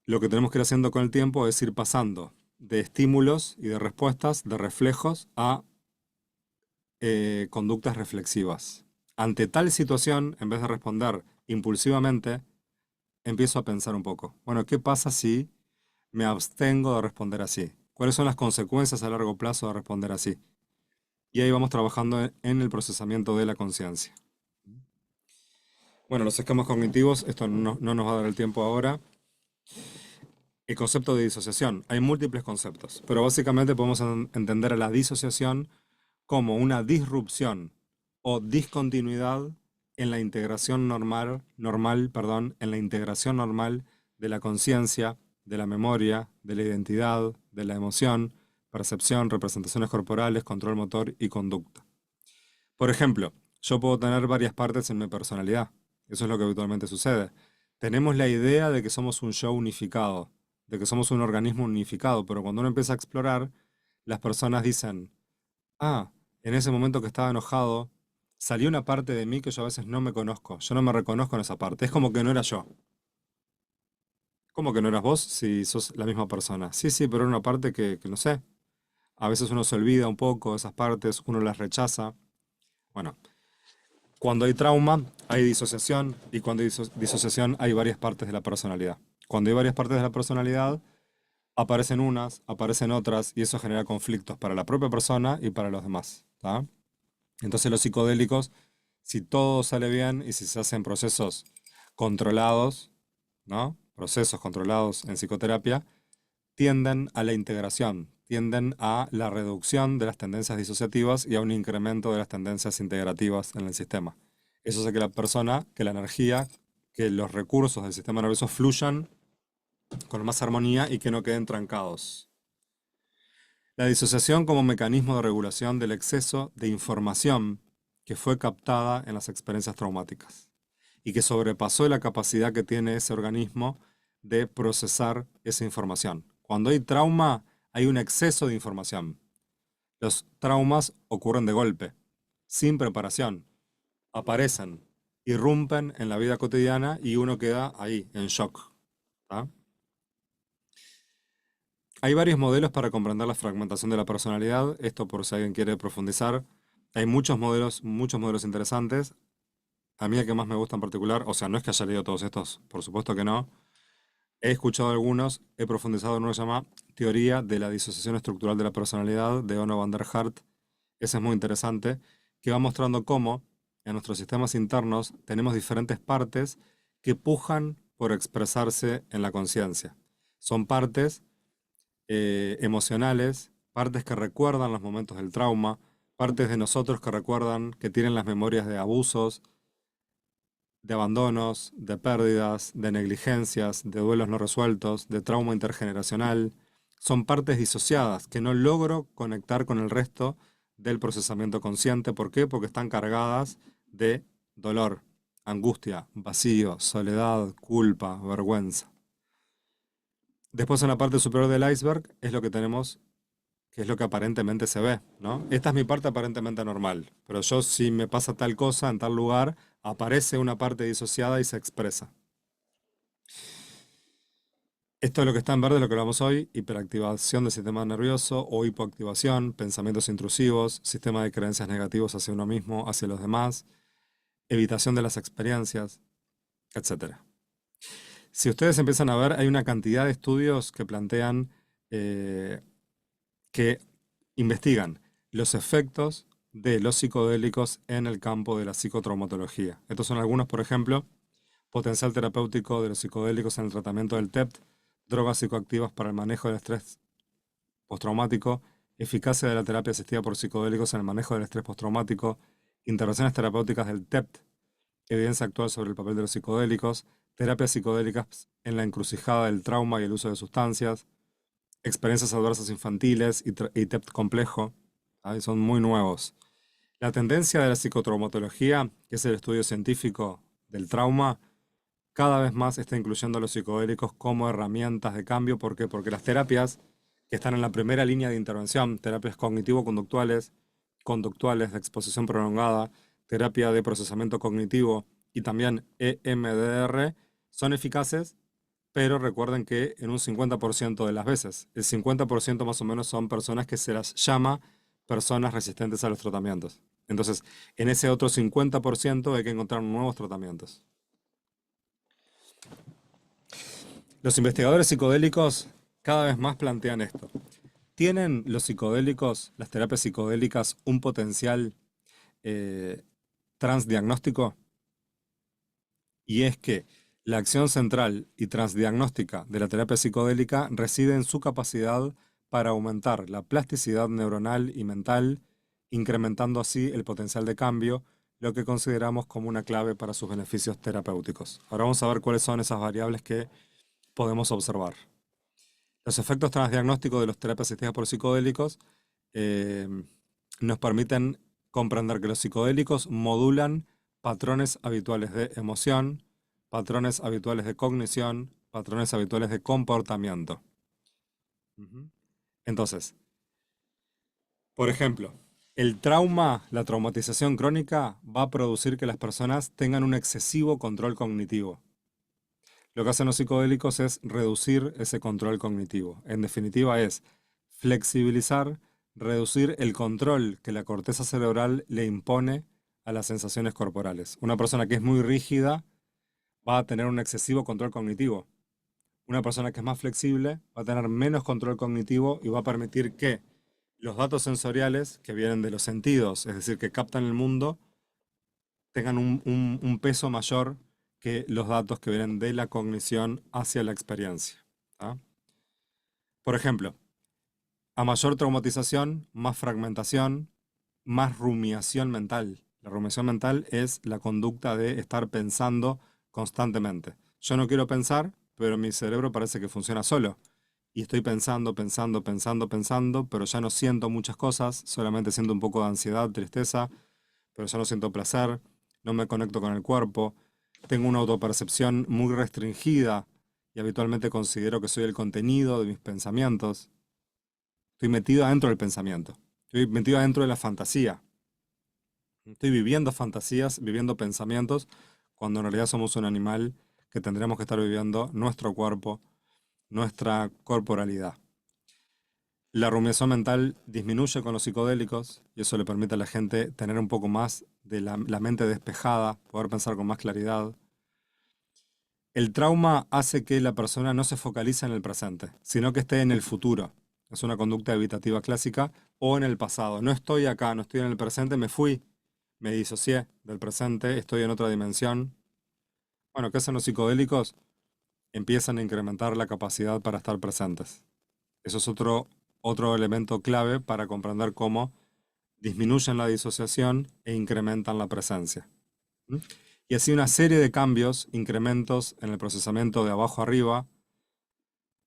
Lo que tenemos que ir haciendo con el tiempo es ir pasando de estímulos y de respuestas, de reflejos, a conductas reflexivas. Ante tal situación, en vez de responder impulsivamente, empiezo a pensar un poco. Bueno, ¿qué pasa si me abstengo de responder así? ¿Cuáles son las consecuencias a largo plazo de responder así? Y ahí vamos trabajando en el procesamiento de la conciencia. Bueno, los esquemas cognitivos, esto no nos va a dar el tiempo ahora. El concepto de disociación. Hay múltiples conceptos, pero básicamente podemos entender a la disociación como una disrupción o discontinuidad en la integración en la integración normal de la conciencia, de la memoria, de la identidad, de la emoción, percepción, representaciones corporales, control motor y conducta. Por ejemplo, yo puedo tener varias partes en mi personalidad. Eso es lo que habitualmente sucede. Tenemos la idea de que somos un yo unificado, de que somos un organismo unificado, pero cuando uno empieza a explorar, las personas dicen, ah, en ese momento que estaba enojado, salió una parte de mí que yo a veces no me conozco. Yo no me reconozco en esa parte. Es como que no era yo. ¿Cómo que no eras vos si sos la misma persona? Sí, sí, pero era una parte que no sé. A veces uno se olvida un poco de esas partes, uno las rechaza. Bueno, cuando hay trauma, hay disociación, y cuando hay disociación hay varias partes de la personalidad. Cuando hay varias partes de la personalidad, aparecen unas, aparecen otras, y eso genera conflictos para la propia persona y para los demás. ¿Tá? Entonces los psicodélicos, si todo sale bien y si se hacen procesos controlados, ¿no? Procesos controlados en psicoterapia, tienden a la integración, tienden a la reducción de las tendencias disociativas y a un incremento de las tendencias integrativas en el sistema. Eso hace que la persona, que la energía, que los recursos del sistema nervioso fluyan con más armonía y que no queden trancados. La disociación como mecanismo de regulación del exceso de información que fue captada en las experiencias traumáticas y que sobrepasó la capacidad que tiene ese organismo de procesar esa información. Cuando hay trauma, hay un exceso de información. Los traumas ocurren de golpe, sin preparación, aparecen, irrumpen en la vida cotidiana y uno queda ahí, en shock. ¿Tá? Hay varios modelos para comprender la fragmentación de la personalidad. Esto por si alguien quiere profundizar. Hay muchos modelos interesantes. A mí el que más me gusta en particular, o sea, no es que haya leído todos estos, por supuesto que no. He escuchado algunos, he profundizado en uno que se llama Teoría de la disociación estructural de la personalidad de Onno van der Hart. Ese es muy interesante, que va mostrando cómo en nuestros sistemas internos tenemos diferentes partes que pujan por expresarse en la conciencia. Son partes emocionales, partes que recuerdan los momentos del trauma, partes de nosotros que recuerdan, que tienen las memorias de abusos, de abandonos, de pérdidas, de negligencias, de duelos no resueltos, de trauma intergeneracional. Son partes disociadas que no logro conectar con el resto del procesamiento consciente. ¿Por qué? Porque están cargadas de dolor, angustia, vacío, soledad, culpa, vergüenza. Después en la parte superior del iceberg es lo que tenemos, que es lo que aparentemente se ve, ¿no? Esta es mi parte aparentemente normal, pero yo si me pasa tal cosa en tal lugar, aparece una parte disociada y se expresa. Esto es lo que está en verde, lo que hablamos hoy: hiperactivación del sistema nervioso o hipoactivación, pensamientos intrusivos, sistema de creencias negativos hacia uno mismo, hacia los demás, evitación de las experiencias, etcétera. Si ustedes empiezan a ver, hay una cantidad de estudios que plantean, que investigan los efectos de los psicodélicos en el campo de la psicotraumatología. Estos son algunos, por ejemplo: potencial terapéutico de los psicodélicos en el tratamiento del TEPT, drogas psicoactivas para el manejo del estrés postraumático, eficacia de la terapia asistida por psicodélicos en el manejo del estrés postraumático, intervenciones terapéuticas del TEPT, evidencia actual sobre el papel de los psicodélicos, terapias psicodélicas en la encrucijada del trauma y el uso de sustancias, experiencias adversas infantiles y TEPT complejo. ¿Ah? Son muy nuevos. La tendencia de la psicotraumatología, que es el estudio científico del trauma, cada vez más está incluyendo a los psicodélicos como herramientas de cambio. ¿Por qué? Porque las terapias que están en la primera línea de intervención, terapias cognitivo-conductuales, conductuales de exposición prolongada, terapia de procesamiento cognitivo y también EMDR, son eficaces, pero recuerden que en un 50% de las veces, el 50% más o menos son personas que se las llama personas resistentes a los tratamientos. Entonces, en ese otro 50% hay que encontrar nuevos tratamientos. Los investigadores psicodélicos cada vez más plantean esto. ¿Tienen los psicodélicos, las terapias psicodélicas, un potencial eh, transdiagnóstico? Y es que la acción central y transdiagnóstica de la terapia psicodélica reside en su capacidad para aumentar la plasticidad neuronal y mental, incrementando así el potencial de cambio, lo que consideramos como una clave para sus beneficios terapéuticos. Ahora vamos a ver cuáles son esas variables que podemos observar. Los efectos transdiagnósticos de las terapias asistidas por psicodélicos eh, nos permiten comprender que los psicodélicos modulan patrones habituales de emoción, patrones habituales de cognición, patrones habituales de comportamiento. Ujú. Entonces, por ejemplo, el trauma, la traumatización crónica va a producir que las personas tengan un excesivo control cognitivo. Lo que hacen los psicodélicos es reducir ese control cognitivo. En definitiva es flexibilizar, reducir el control que la corteza cerebral le impone a las sensaciones corporales. Una persona que es muy rígida va a tener un excesivo control cognitivo. Una persona que es más flexible va a tener menos control cognitivo y va a permitir que los datos sensoriales que vienen de los sentidos, es decir, que captan el mundo, tengan un peso mayor que los datos que vienen de la cognición hacia la experiencia. ¿Ah? Por ejemplo, a mayor traumatización, más fragmentación, más rumiación mental. La rumiación mental es la conducta de estar pensando constantemente. Yo no quiero pensar, pero mi cerebro parece que funciona solo. Y estoy pensando, pensando, pensando, pensando, pero ya no siento muchas cosas, solamente siento un poco de ansiedad, tristeza, pero ya no siento placer, no me conecto con el cuerpo, tengo una autopercepción muy restringida y habitualmente considero que soy el contenido de mis pensamientos. Estoy metido adentro del pensamiento, estoy metido adentro de la fantasía. Estoy viviendo fantasías, viviendo pensamientos, cuando en realidad somos un animal que tendríamos que estar viviendo nuestro cuerpo, nuestra corporalidad. La rumiación mental disminuye con los psicodélicos y eso le permite a la gente tener un poco más de la mente despejada, poder pensar con más claridad. El trauma hace que la persona no se focalice en el presente, sino que esté en el futuro. Es una conducta evitativa clásica o en el pasado. No estoy acá, no estoy en el presente, me fui, me disocié del presente, estoy en otra dimensión. Bueno, ¿qué hacen los psicodélicos? Empiezan a incrementar la capacidad para estar presentes. Eso es otro elemento clave para comprender cómo disminuyen la disociación e incrementan la presencia. ¿Mm? Y así una serie de cambios, incrementos en el procesamiento de abajo arriba,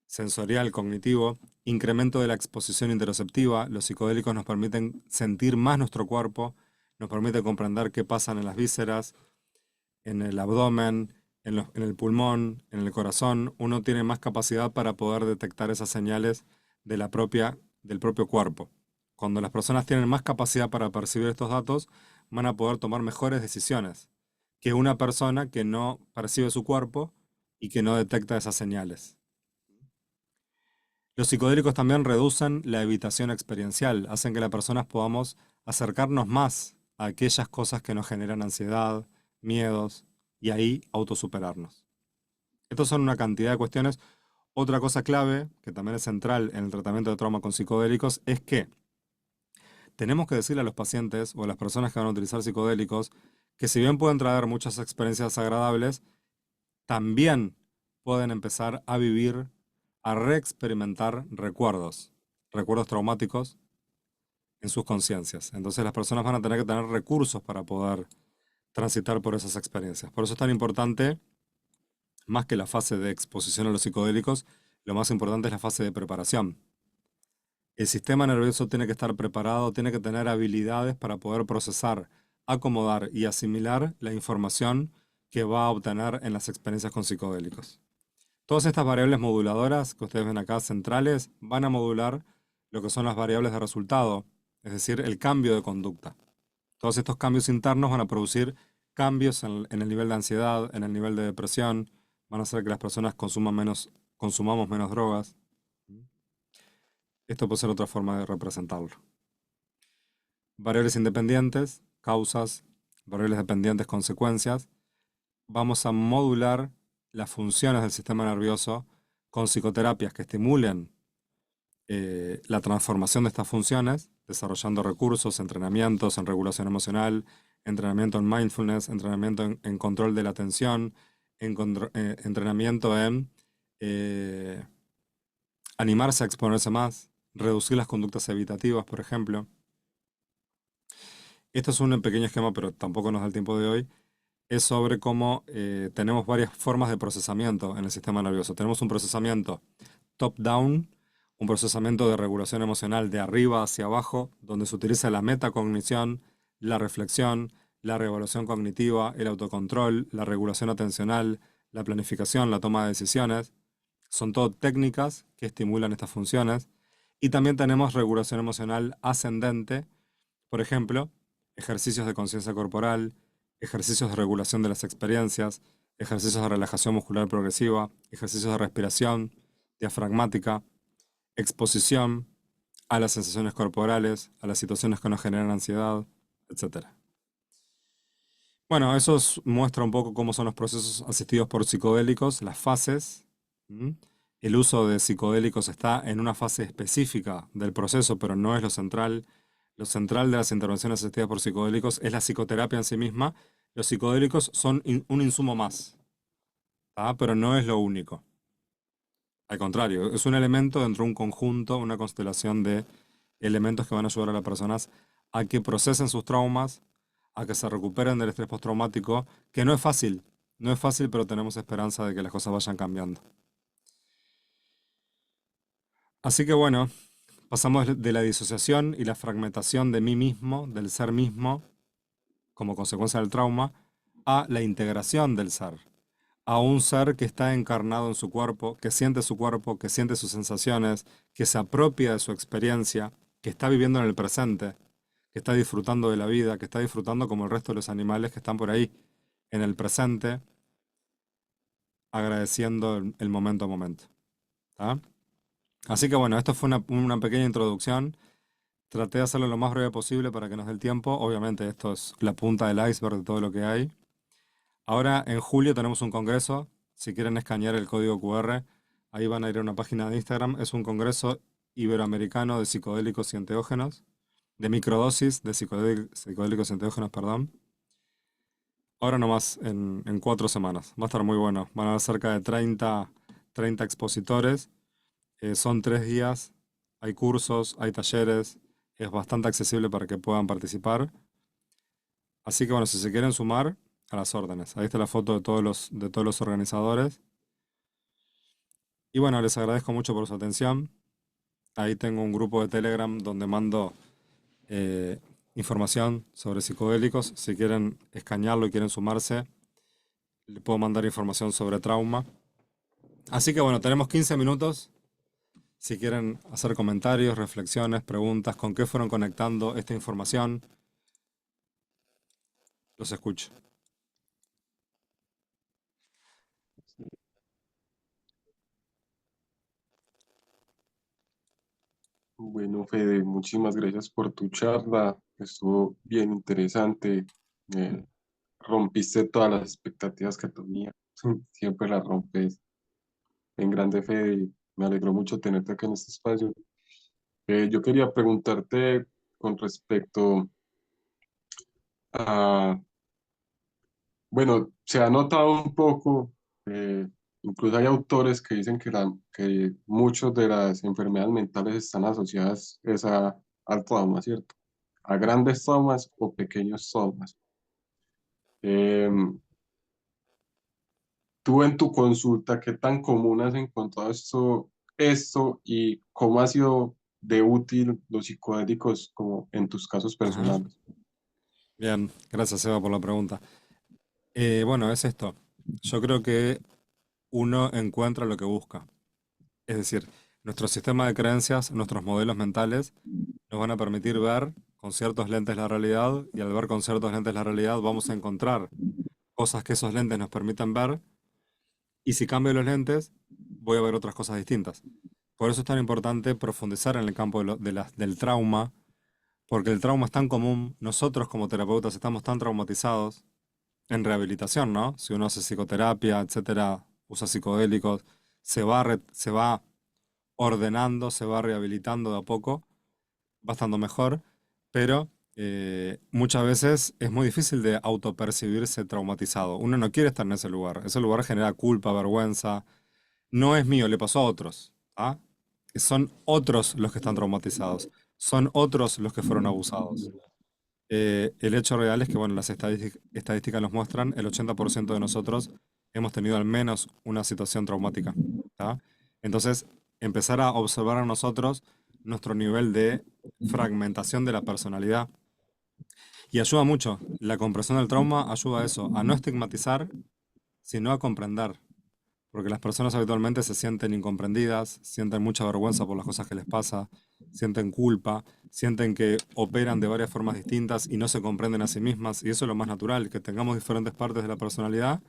sensorial, cognitivo, incremento de la exposición interoceptiva. Los psicodélicos nos permiten sentir más nuestro cuerpo, nos permite comprender qué pasa en las vísceras, en el abdomen, en el pulmón, en el corazón. Uno tiene más capacidad para poder detectar esas señales del propio cuerpo. Cuando las personas tienen más capacidad para percibir estos datos, van a poder tomar mejores decisiones que una persona que no percibe su cuerpo y que no detecta esas señales. Los psicodélicos también reducen la evitación experiencial, hacen que las personas podamos acercarnos más a aquellas cosas que nos generan ansiedad, miedos, y ahí autosuperarnos. Estos son una cantidad de cuestiones. Otra cosa clave, que también es central en el tratamiento de trauma con psicodélicos, es que tenemos que decirle a los pacientes o a las personas que van a utilizar psicodélicos que si bien pueden traer muchas experiencias agradables, también pueden empezar a vivir, a reexperimentar recuerdos traumáticos en sus conciencias. Entonces las personas van a tener que tener recursos para poder transitar por esas experiencias. Por eso es tan importante, más que la fase de exposición a los psicodélicos, lo más importante es la fase de preparación. El sistema nervioso tiene que estar preparado, tiene que tener habilidades para poder procesar, acomodar y asimilar la información que va a obtener en las experiencias con psicodélicos. Todas estas variables moduladoras que ustedes ven acá centrales van a modular lo que son las variables de resultado, es decir, el cambio de conducta. Todos estos cambios internos van a producir cambios en el nivel de ansiedad, en el nivel de depresión, van a hacer que las personas consumamos menos drogas. Esto puede ser otra forma de representarlo. Variables independientes, causas, variables dependientes, consecuencias. Vamos a modular las funciones del sistema nervioso con psicoterapias que estimulen la transformación de estas funciones, desarrollando recursos, entrenamientos en regulación emocional, entrenamiento en mindfulness, entrenamiento en control de la atención, entrenamiento en animarse a exponerse más, reducir las conductas evitativas, por ejemplo. Esto es un pequeño esquema, pero tampoco nos da el tiempo de hoy. Es sobre cómo tenemos varias formas de procesamiento en el sistema nervioso. Tenemos un procesamiento top-down, un procesamiento de regulación emocional de arriba hacia abajo, donde se utiliza la metacognición, la reflexión, la reevaluación cognitiva, el autocontrol, la regulación atencional, la planificación, la toma de decisiones. Son todo técnicas que estimulan estas funciones. Y también tenemos regulación emocional ascendente, por ejemplo, ejercicios de conciencia corporal, ejercicios de regulación de las experiencias, ejercicios de relajación muscular progresiva, ejercicios de respiración diafragmática, exposición a las sensaciones corporales, a las situaciones que nos generan ansiedad, etc. Bueno, muestra un poco cómo son los procesos asistidos por psicodélicos, las fases. ¿Mm? El uso de psicodélicos está en una fase específica del proceso, pero no es lo central. Lo central de las intervenciones asistidas por psicodélicos es la psicoterapia en sí misma. Los psicodélicos son un insumo más, ¿tá? Pero no es lo único. Al contrario, es un elemento dentro de un conjunto, una constelación de elementos que van a ayudar a las personas a que procesen sus traumas, a que se recuperen del estrés postraumático, que no es fácil. No es fácil, pero tenemos esperanza de que las cosas vayan cambiando. Así que bueno, pasamos de la disociación y la fragmentación de mí mismo, del ser mismo, como consecuencia del trauma, a la integración del ser, a un ser que está encarnado en su cuerpo, que siente sus sensaciones, que se apropia de su experiencia, que está viviendo en el presente, que está disfrutando de la vida, que está disfrutando como el resto de los animales que están por ahí, en el presente, agradeciendo el momento a momento. ¿Tá? Así que bueno, esto fue una pequeña introducción. Traté de hacerlo lo más breve posible para que nos dé el tiempo. Obviamente esto es la punta del iceberg de todo lo que hay. Ahora en julio tenemos un congreso. Si quieren escanear el código QR, ahí van a ir a una página de Instagram. Es un congreso iberoamericano de psicodélicos y enteógenos, de microdosis de psicodélicos y enteógenos, perdón. Ahora nomás, en 4 semanas. Va a estar muy bueno. Van a haber cerca de 30 expositores. Son 3 días. Hay cursos, hay talleres. Es bastante accesible para que puedan participar. Así que bueno, si se quieren sumar, a las órdenes. Ahí está la foto de todos los organizadores. Y bueno, les agradezco mucho por su atención. Ahí tengo un grupo de Telegram donde mando eh, información sobre psicodélicos. Si quieren escanearlo y quieren sumarse, le puedo mandar información sobre trauma. Así que bueno, tenemos 15 minutos. Si quieren hacer comentarios, reflexiones, preguntas, con qué fueron conectando esta información, los escucho. Bueno, Fede, muchísimas gracias por tu charla. Estuvo bien interesante. Eh, Rompiste todas las expectativas que tenía. Siempre las rompes en grande, Fede. Y me alegró mucho tenerte acá en este espacio. Yo quería preguntarte con respecto a, bueno, se ha notado un poco, incluso hay autores que dicen que muchas de las enfermedades mentales están asociadas al trauma, ¿cierto? A grandes traumas o pequeños traumas. Em, Tú en tu consulta, ¿qué tan común has encontrado esto y cómo ha sido de útil los psicodélicos como en tus casos Ajá. personales? Bien, gracias Eva por la pregunta. Bueno, es esto. Yo creo que uno encuentra lo que busca. Es decir, nuestro sistema de creencias, nuestros modelos mentales, nos van a permitir ver con ciertos lentes la realidad y al ver con ciertos lentes la realidad vamos a encontrar cosas que esos lentes nos permitan ver y si cambio los lentes voy a ver otras cosas distintas. Por eso es tan importante profundizar en el campo del trauma, porque el trauma es tan común, nosotros como terapeutas estamos tan traumatizados en rehabilitación, ¿no? Si uno hace psicoterapia, etcétera, usa psicodélicos, se va ordenando, se va rehabilitando de a poco, va estando mejor, pero muchas veces es muy difícil de autopercibirse traumatizado. Uno no quiere estar en ese lugar. Ese lugar genera culpa, vergüenza. No es mío, le pasó a otros. ¿Ah? Son otros los que están traumatizados. Son otros los que fueron abusados. El hecho real es que, bueno, las estadísticas nos muestran, el 80% de nosotros hemos tenido al menos una situación traumática. ¿Tá? Entonces, empezar a observar a nosotros nuestro nivel de fragmentación de la personalidad. Y ayuda mucho. La comprensión del trauma ayuda a eso, a no estigmatizar, sino a comprender. Porque las personas habitualmente se sienten incomprendidas, sienten mucha vergüenza por las cosas que les pasa, sienten culpa, sienten que operan de varias formas distintas y no se comprenden a sí mismas. Y eso es lo más natural, que tengamos diferentes partes de la personalidad,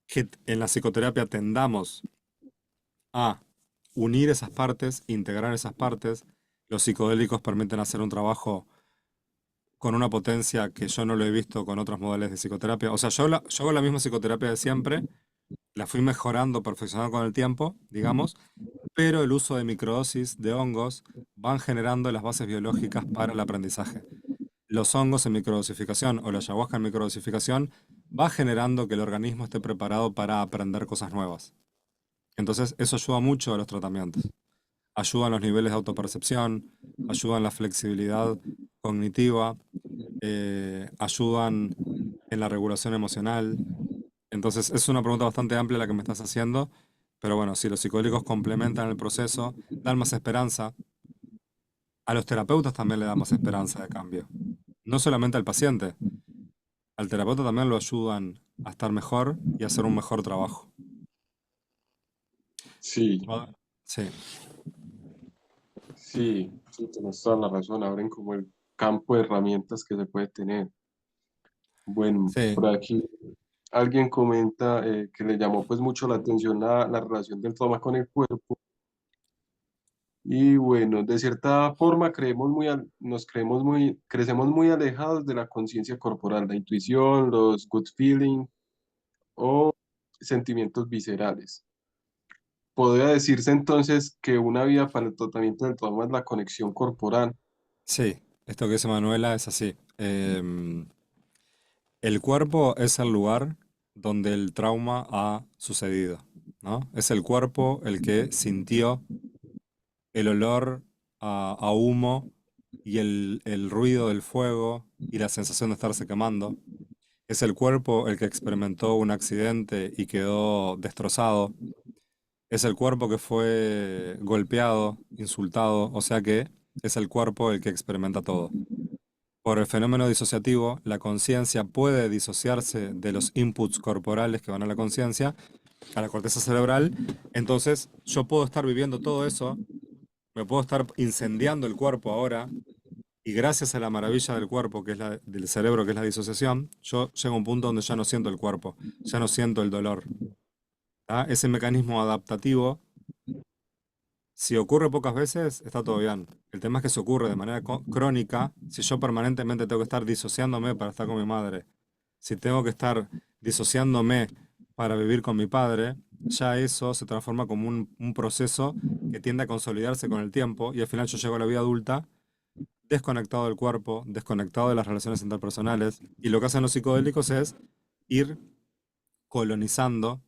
que en la psicoterapia tendamos a unir esas partes, integrar esas partes. Los psicodélicos permiten hacer un trabajo con una potencia que yo no lo he visto con otros modelos de psicoterapia. O sea, yo hago la misma psicoterapia de siempre, la fui mejorando, perfeccionando con el tiempo, digamos, pero el uso de microdosis de hongos van generando las bases biológicas para el aprendizaje. Los hongos en microdosificación o la ayahuasca en microdosificación va generando que el organismo esté preparado para aprender cosas nuevas. Entonces, eso ayuda mucho a los tratamientos. Ayuda en los niveles de autopercepción, ayuda en la flexibilidad cognitiva, ayudan en la regulación emocional. Entonces, es una pregunta bastante amplia la que me estás haciendo, pero bueno, si los psicodélicos complementan el proceso, dan más esperanza, a los terapeutas también le dan más esperanza de cambio. No solamente al paciente, al terapeuta también lo ayudan a estar mejor y a hacer un mejor trabajo. Sí, Ah. Sí, sí, tienes toda la razón. Abren como el campo de herramientas que se puede tener. Bueno, sí, por aquí alguien comenta que le llamó pues mucho la atención la relación del trauma con el cuerpo Y bueno, de cierta forma crecemos muy alejados de la conciencia corporal, la intuición, los gut feeling o sentimientos viscerales. Podría decirse entonces que una vía para el tratamiento del trauma es la conexión corporal. Sí, esto que dice Manuela es así. El cuerpo es el lugar donde el trauma ha sucedido, ¿no? Es el cuerpo el que sintió el olor a humo y el ruido del fuego y la sensación de estarse quemando. Es el cuerpo el que experimentó un accidente y quedó destrozado. Es el cuerpo que fue golpeado, insultado, o sea que es el cuerpo el que experimenta todo. Por el fenómeno disociativo, la conciencia puede disociarse de los inputs corporales que van a la conciencia, a la corteza cerebral. Entonces, yo puedo estar viviendo todo eso, me puedo estar incendiando el cuerpo ahora, y gracias a la maravilla del cuerpo, que es del cerebro, que es la disociación, yo llego a un punto donde ya no siento el cuerpo, ya no siento el dolor. ¿Tá? Ese mecanismo adaptativo, si ocurre pocas veces, está todo bien. El tema es que se ocurre de manera crónica, si yo permanentemente tengo que estar disociándome para estar con mi madre, si tengo que estar disociándome para vivir con mi padre, ya eso se transforma como un proceso que tiende a consolidarse con el tiempo y al final yo llego a la vida adulta desconectado del cuerpo, desconectado de las relaciones interpersonales y lo que hacen los psicodélicos es ir colonizando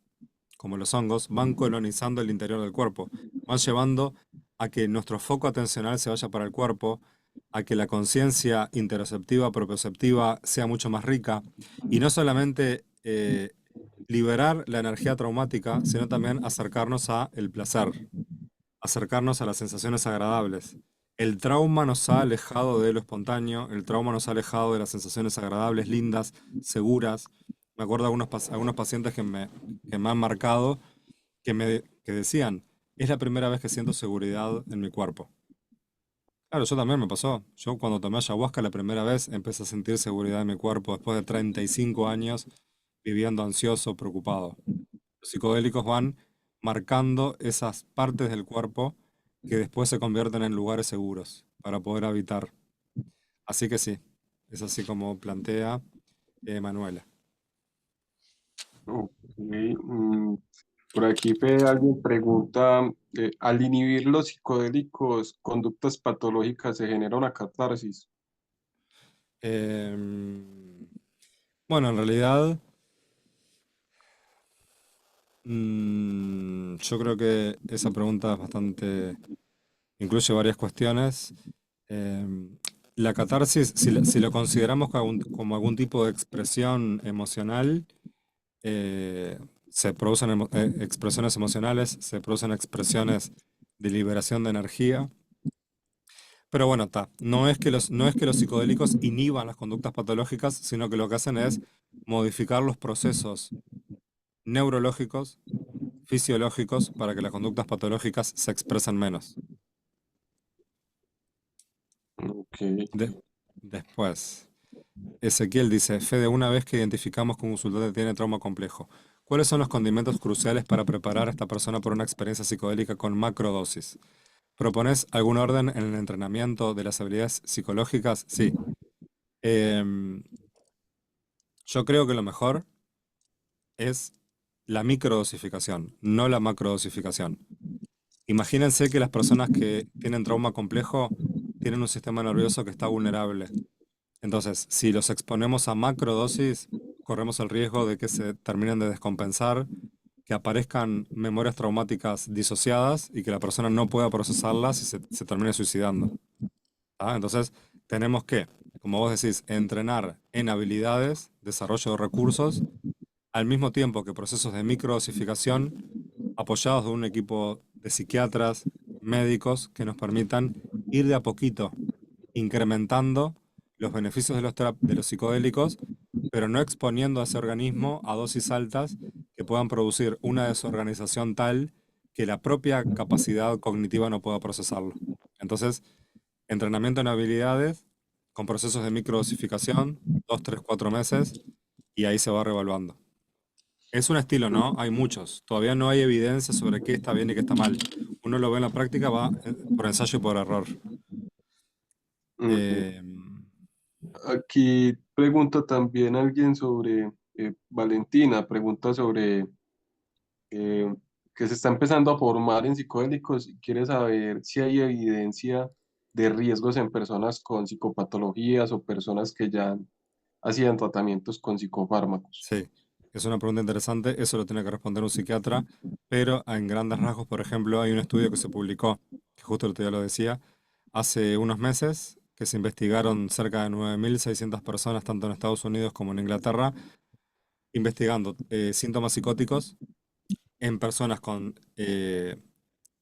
como los hongos, van colonizando el interior del cuerpo, van llevando a que nuestro foco atencional se vaya para el cuerpo, a que la conciencia interoceptiva, propioceptiva sea mucho más rica, y no solamente liberar la energía traumática, sino también acercarnos a el placer, acercarnos a las sensaciones agradables. El trauma nos ha alejado de lo espontáneo, el trauma nos ha alejado de las sensaciones agradables, lindas, seguras. Me acuerdo de algunos pacientes que me han marcado que decían, es la primera vez que siento seguridad en mi cuerpo. Claro, yo también me pasó. Yo cuando tomé ayahuasca la primera vez empecé a sentir seguridad en mi cuerpo después de 35 años viviendo ansioso, preocupado. Los psicodélicos van marcando esas partes del cuerpo que después se convierten en lugares seguros para poder habitar. Así que sí, es así como plantea Manuela. Ok, por aquí alguien pregunta, al inhibir los psicodélicos, conductas patológicas, se genera una catarsis. Em, bueno, en realidad, yo creo que esa pregunta es bastante, incluye varias cuestiones. Em, la catarsis, si lo consideramos como algún tipo de expresión emocional, eh, se producen expresiones emocionales, se producen expresiones de liberación de energía. Pero bueno, está. No es que los psicodélicos inhiban las conductas patológicas, sino que lo que hacen es modificar los procesos neurológicos, fisiológicos, para que las conductas patológicas se expresen menos. Ok, De- Después, Ezequiel dice, Fede, una vez que identificamos que un consultante tiene trauma complejo, ¿cuáles son los condimentos cruciales para preparar a esta persona por una experiencia psicodélica con macrodosis? ¿Propones algún orden en el entrenamiento de las habilidades psicológicas? Sí. Em, yo creo que lo mejor es la microdosificación, no la macrodosificación. Imagínense que las personas que tienen trauma complejo tienen un sistema nervioso que está vulnerable. Entonces, si los exponemos a macrodosis, corremos el riesgo de que se terminen de descompensar, que aparezcan memorias traumáticas disociadas y que la persona no pueda procesarlas y se termine suicidando. ¿Ah? Entonces, tenemos que, como vos decís, entrenar en habilidades, desarrollo de recursos, al mismo tiempo que procesos de microdosificación apoyados de un equipo de psiquiatras, médicos, que nos permitan ir de a poquito incrementando los beneficios de los psicodélicos, pero no exponiendo a ese organismo a dosis altas que puedan producir una desorganización tal que la propia capacidad cognitiva no pueda procesarlo. Entonces, entrenamiento en habilidades con procesos de microdosificación, 2, 3, 4 meses, y ahí se va revaluando. Es un estilo, ¿no? Hay muchos. Todavía no hay evidencia sobre qué está bien y qué está mal. Uno lo ve en la práctica, va por ensayo y por error. Ujú. Eh, Aquí pregunta también alguien sobre, Valentina, pregunta sobre eh, que se está empezando a formar en psicodélicos y quiere saber si hay evidencia de riesgos en personas con psicopatologías o personas que ya hacían tratamientos con psicofármacos. sí, es una pregunta interesante. Eso lo tiene que responder un psiquiatra. Pero en grandes rasgos, por ejemplo, hay un estudio que se publicó, que justo el otro día lo decía, hace unos meses, que se investigaron cerca de 9.600 personas, tanto en Estados Unidos como en Inglaterra, investigando síntomas psicóticos en personas con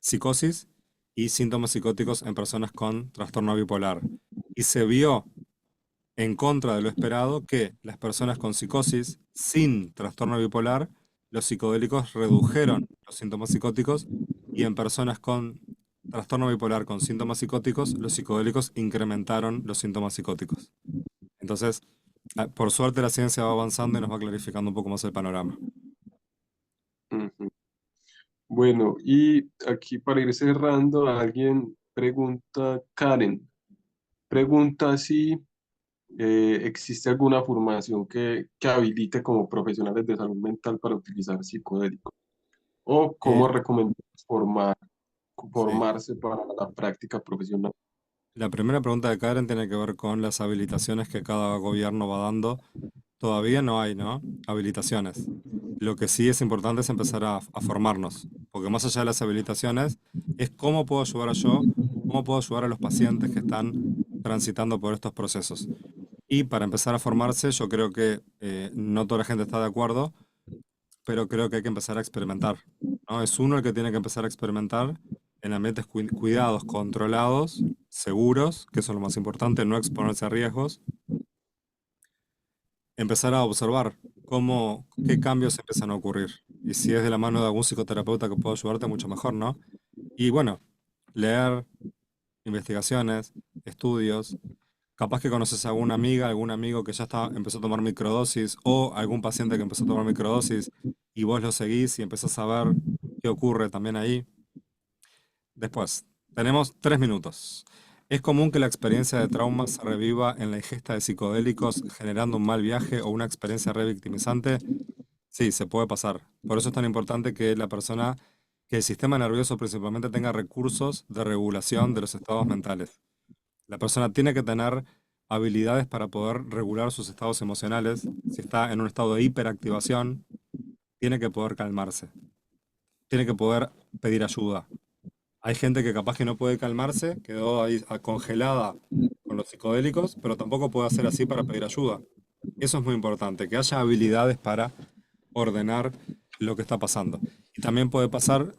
psicosis y síntomas psicóticos en personas con trastorno bipolar. Y se vio, en contra de lo esperado, que las personas con psicosis sin trastorno bipolar, los psicodélicos redujeron los síntomas psicóticos y en personas con trastorno bipolar con síntomas psicóticos, los psicodélicos incrementaron los síntomas psicóticos. Entonces, por suerte la ciencia va avanzando y nos va clarificando un poco más el panorama. Ujú. Bueno, y aquí para ir cerrando, alguien pregunta, Karen, pregunta si existe alguna formación que habilite como profesionales de salud mental para utilizar psicodélicos o cómo Eh, recomendamos sí. formarse para la práctica profesional. La primera pregunta de Karen tiene que ver con las habilitaciones que cada gobierno va dando. Todavía no hay, ¿no? Habilitaciones. Lo que sí es importante es empezar a formarnos, porque más allá de las habilitaciones, es cómo puedo ayudar yo, cómo puedo ayudar a los pacientes que están transitando por estos procesos. Y para empezar a formarse, yo creo que no toda la gente está de acuerdo, pero creo que hay que empezar a experimentar, ¿no? Es uno el que tiene que empezar a experimentar en ambientes cuidados, controlados, seguros, que eso es lo más importante, no exponerse a riesgos, empezar a observar qué cambios empiezan a ocurrir. Y si es de la mano de algún psicoterapeuta que pueda ayudarte, mucho mejor, ¿no? Y bueno, leer investigaciones, estudios. Capaz que conoces a alguna amiga, algún amigo que ya empezó a tomar microdosis o algún paciente que empezó a tomar microdosis y vos lo seguís y empezás a ver qué ocurre también ahí. Después, tenemos 3 minutos. ¿Es común que la experiencia de trauma se reviva en la ingesta de psicodélicos generando un mal viaje o una experiencia revictimizante? Sí, se puede pasar. Por eso es tan importante que que el sistema nervioso principalmente tenga recursos de regulación de los estados mentales. La persona tiene que tener habilidades para poder regular sus estados emocionales. Si está en un estado de hiperactivación, tiene que poder calmarse. Tiene que poder pedir ayuda. Hay gente que capaz que no puede calmarse, quedó ahí congelada con los psicodélicos, pero tampoco puede hacer así para pedir ayuda. Eso es muy importante, que haya habilidades para ordenar lo que está pasando. Y también puede pasar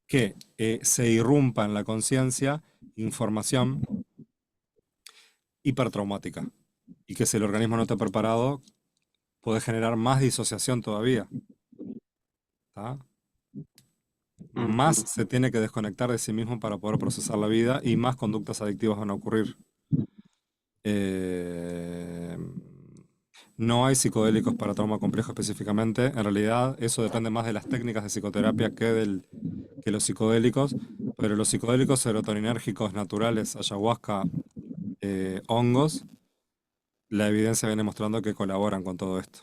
que se irrumpa en la conciencia información hipertraumática y que si el organismo no está preparado puede generar más disociación todavía. ¿Tá? Más Ujú. se tiene que desconectar de sí mismo para poder procesar la vida y más conductas adictivas van a ocurrir. Eh, no hay psicodélicos para trauma complejo específicamente. En realidad, eso depende más de las técnicas de psicoterapia que los psicodélicos. Pero los psicodélicos serotoninérgicos naturales, ayahuasca, hongos, la evidencia viene mostrando que colaboran con todo esto.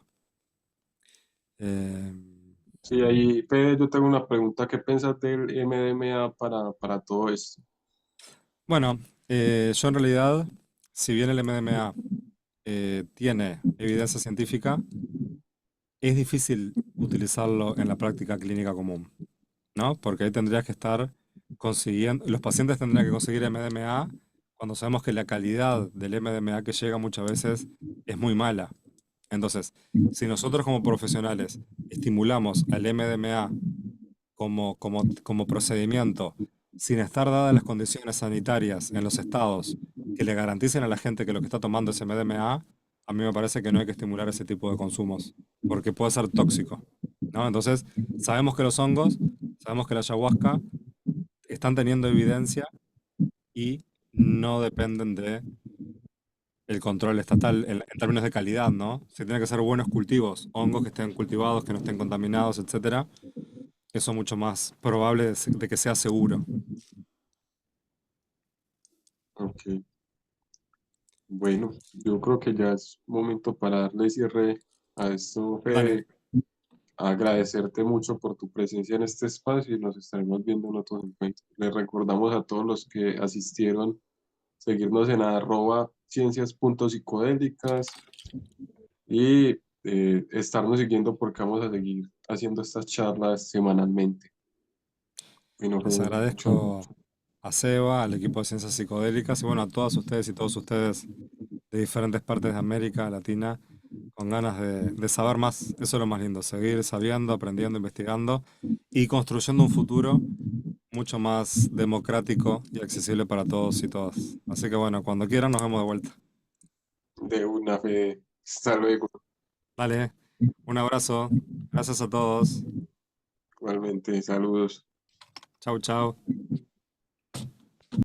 Eh, Sí, ahí, Fede, yo tengo una pregunta. ¿Qué piensas del MDMA para todo esto? bueno, yo en realidad, si bien el MDMA tiene evidencia científica, es difícil utilizarlo en la práctica clínica común, ¿no? Porque ahí tendrías que estar consiguiendo, los pacientes tendrían que conseguir MDMA cuando sabemos que la calidad del MDMA que llega muchas veces es muy mala. Entonces, si nosotros como profesionales estimulamos al MDMA como procedimiento, sin estar dadas las condiciones sanitarias en los estados que le garanticen a la gente que lo que está tomando es MDMA, a mí me parece que no hay que estimular ese tipo de consumos, porque puede ser tóxico, ¿no? Entonces, sabemos que los hongos, sabemos que la ayahuasca están teniendo evidencia y no dependen de el control estatal en términos de calidad, ¿no? Se tiene que hacer buenos cultivos, hongos que estén cultivados, que no estén contaminados, etcétera. Eso es mucho más probable de que sea seguro. Ok, bueno, yo creo que ya es momento para darle cierre a esto, Dale, Fede. Agradecerte mucho por tu presencia en este espacio y nos estaremos viendo en otros encuentros. Les recordamos a todos los que asistieron seguirnos en @ciencias.psicodélicas y estarnos siguiendo porque vamos a seguir haciendo estas charlas semanalmente. Bueno, les Fede, agradezco a Seba, al equipo de Ciencias Psicodélicas y bueno, a todas ustedes y todos ustedes de diferentes partes de América Latina con ganas de saber más. Eso es lo más lindo, seguir sabiendo, aprendiendo, investigando y construyendo un futuro mucho más democrático y accesible para todos y todas. Así que bueno, cuando quieran nos vemos de vuelta. de una, Fede. Hasta luego. Dale, un abrazo. Gracias a todos. Igualmente, saludos. Chau, chau.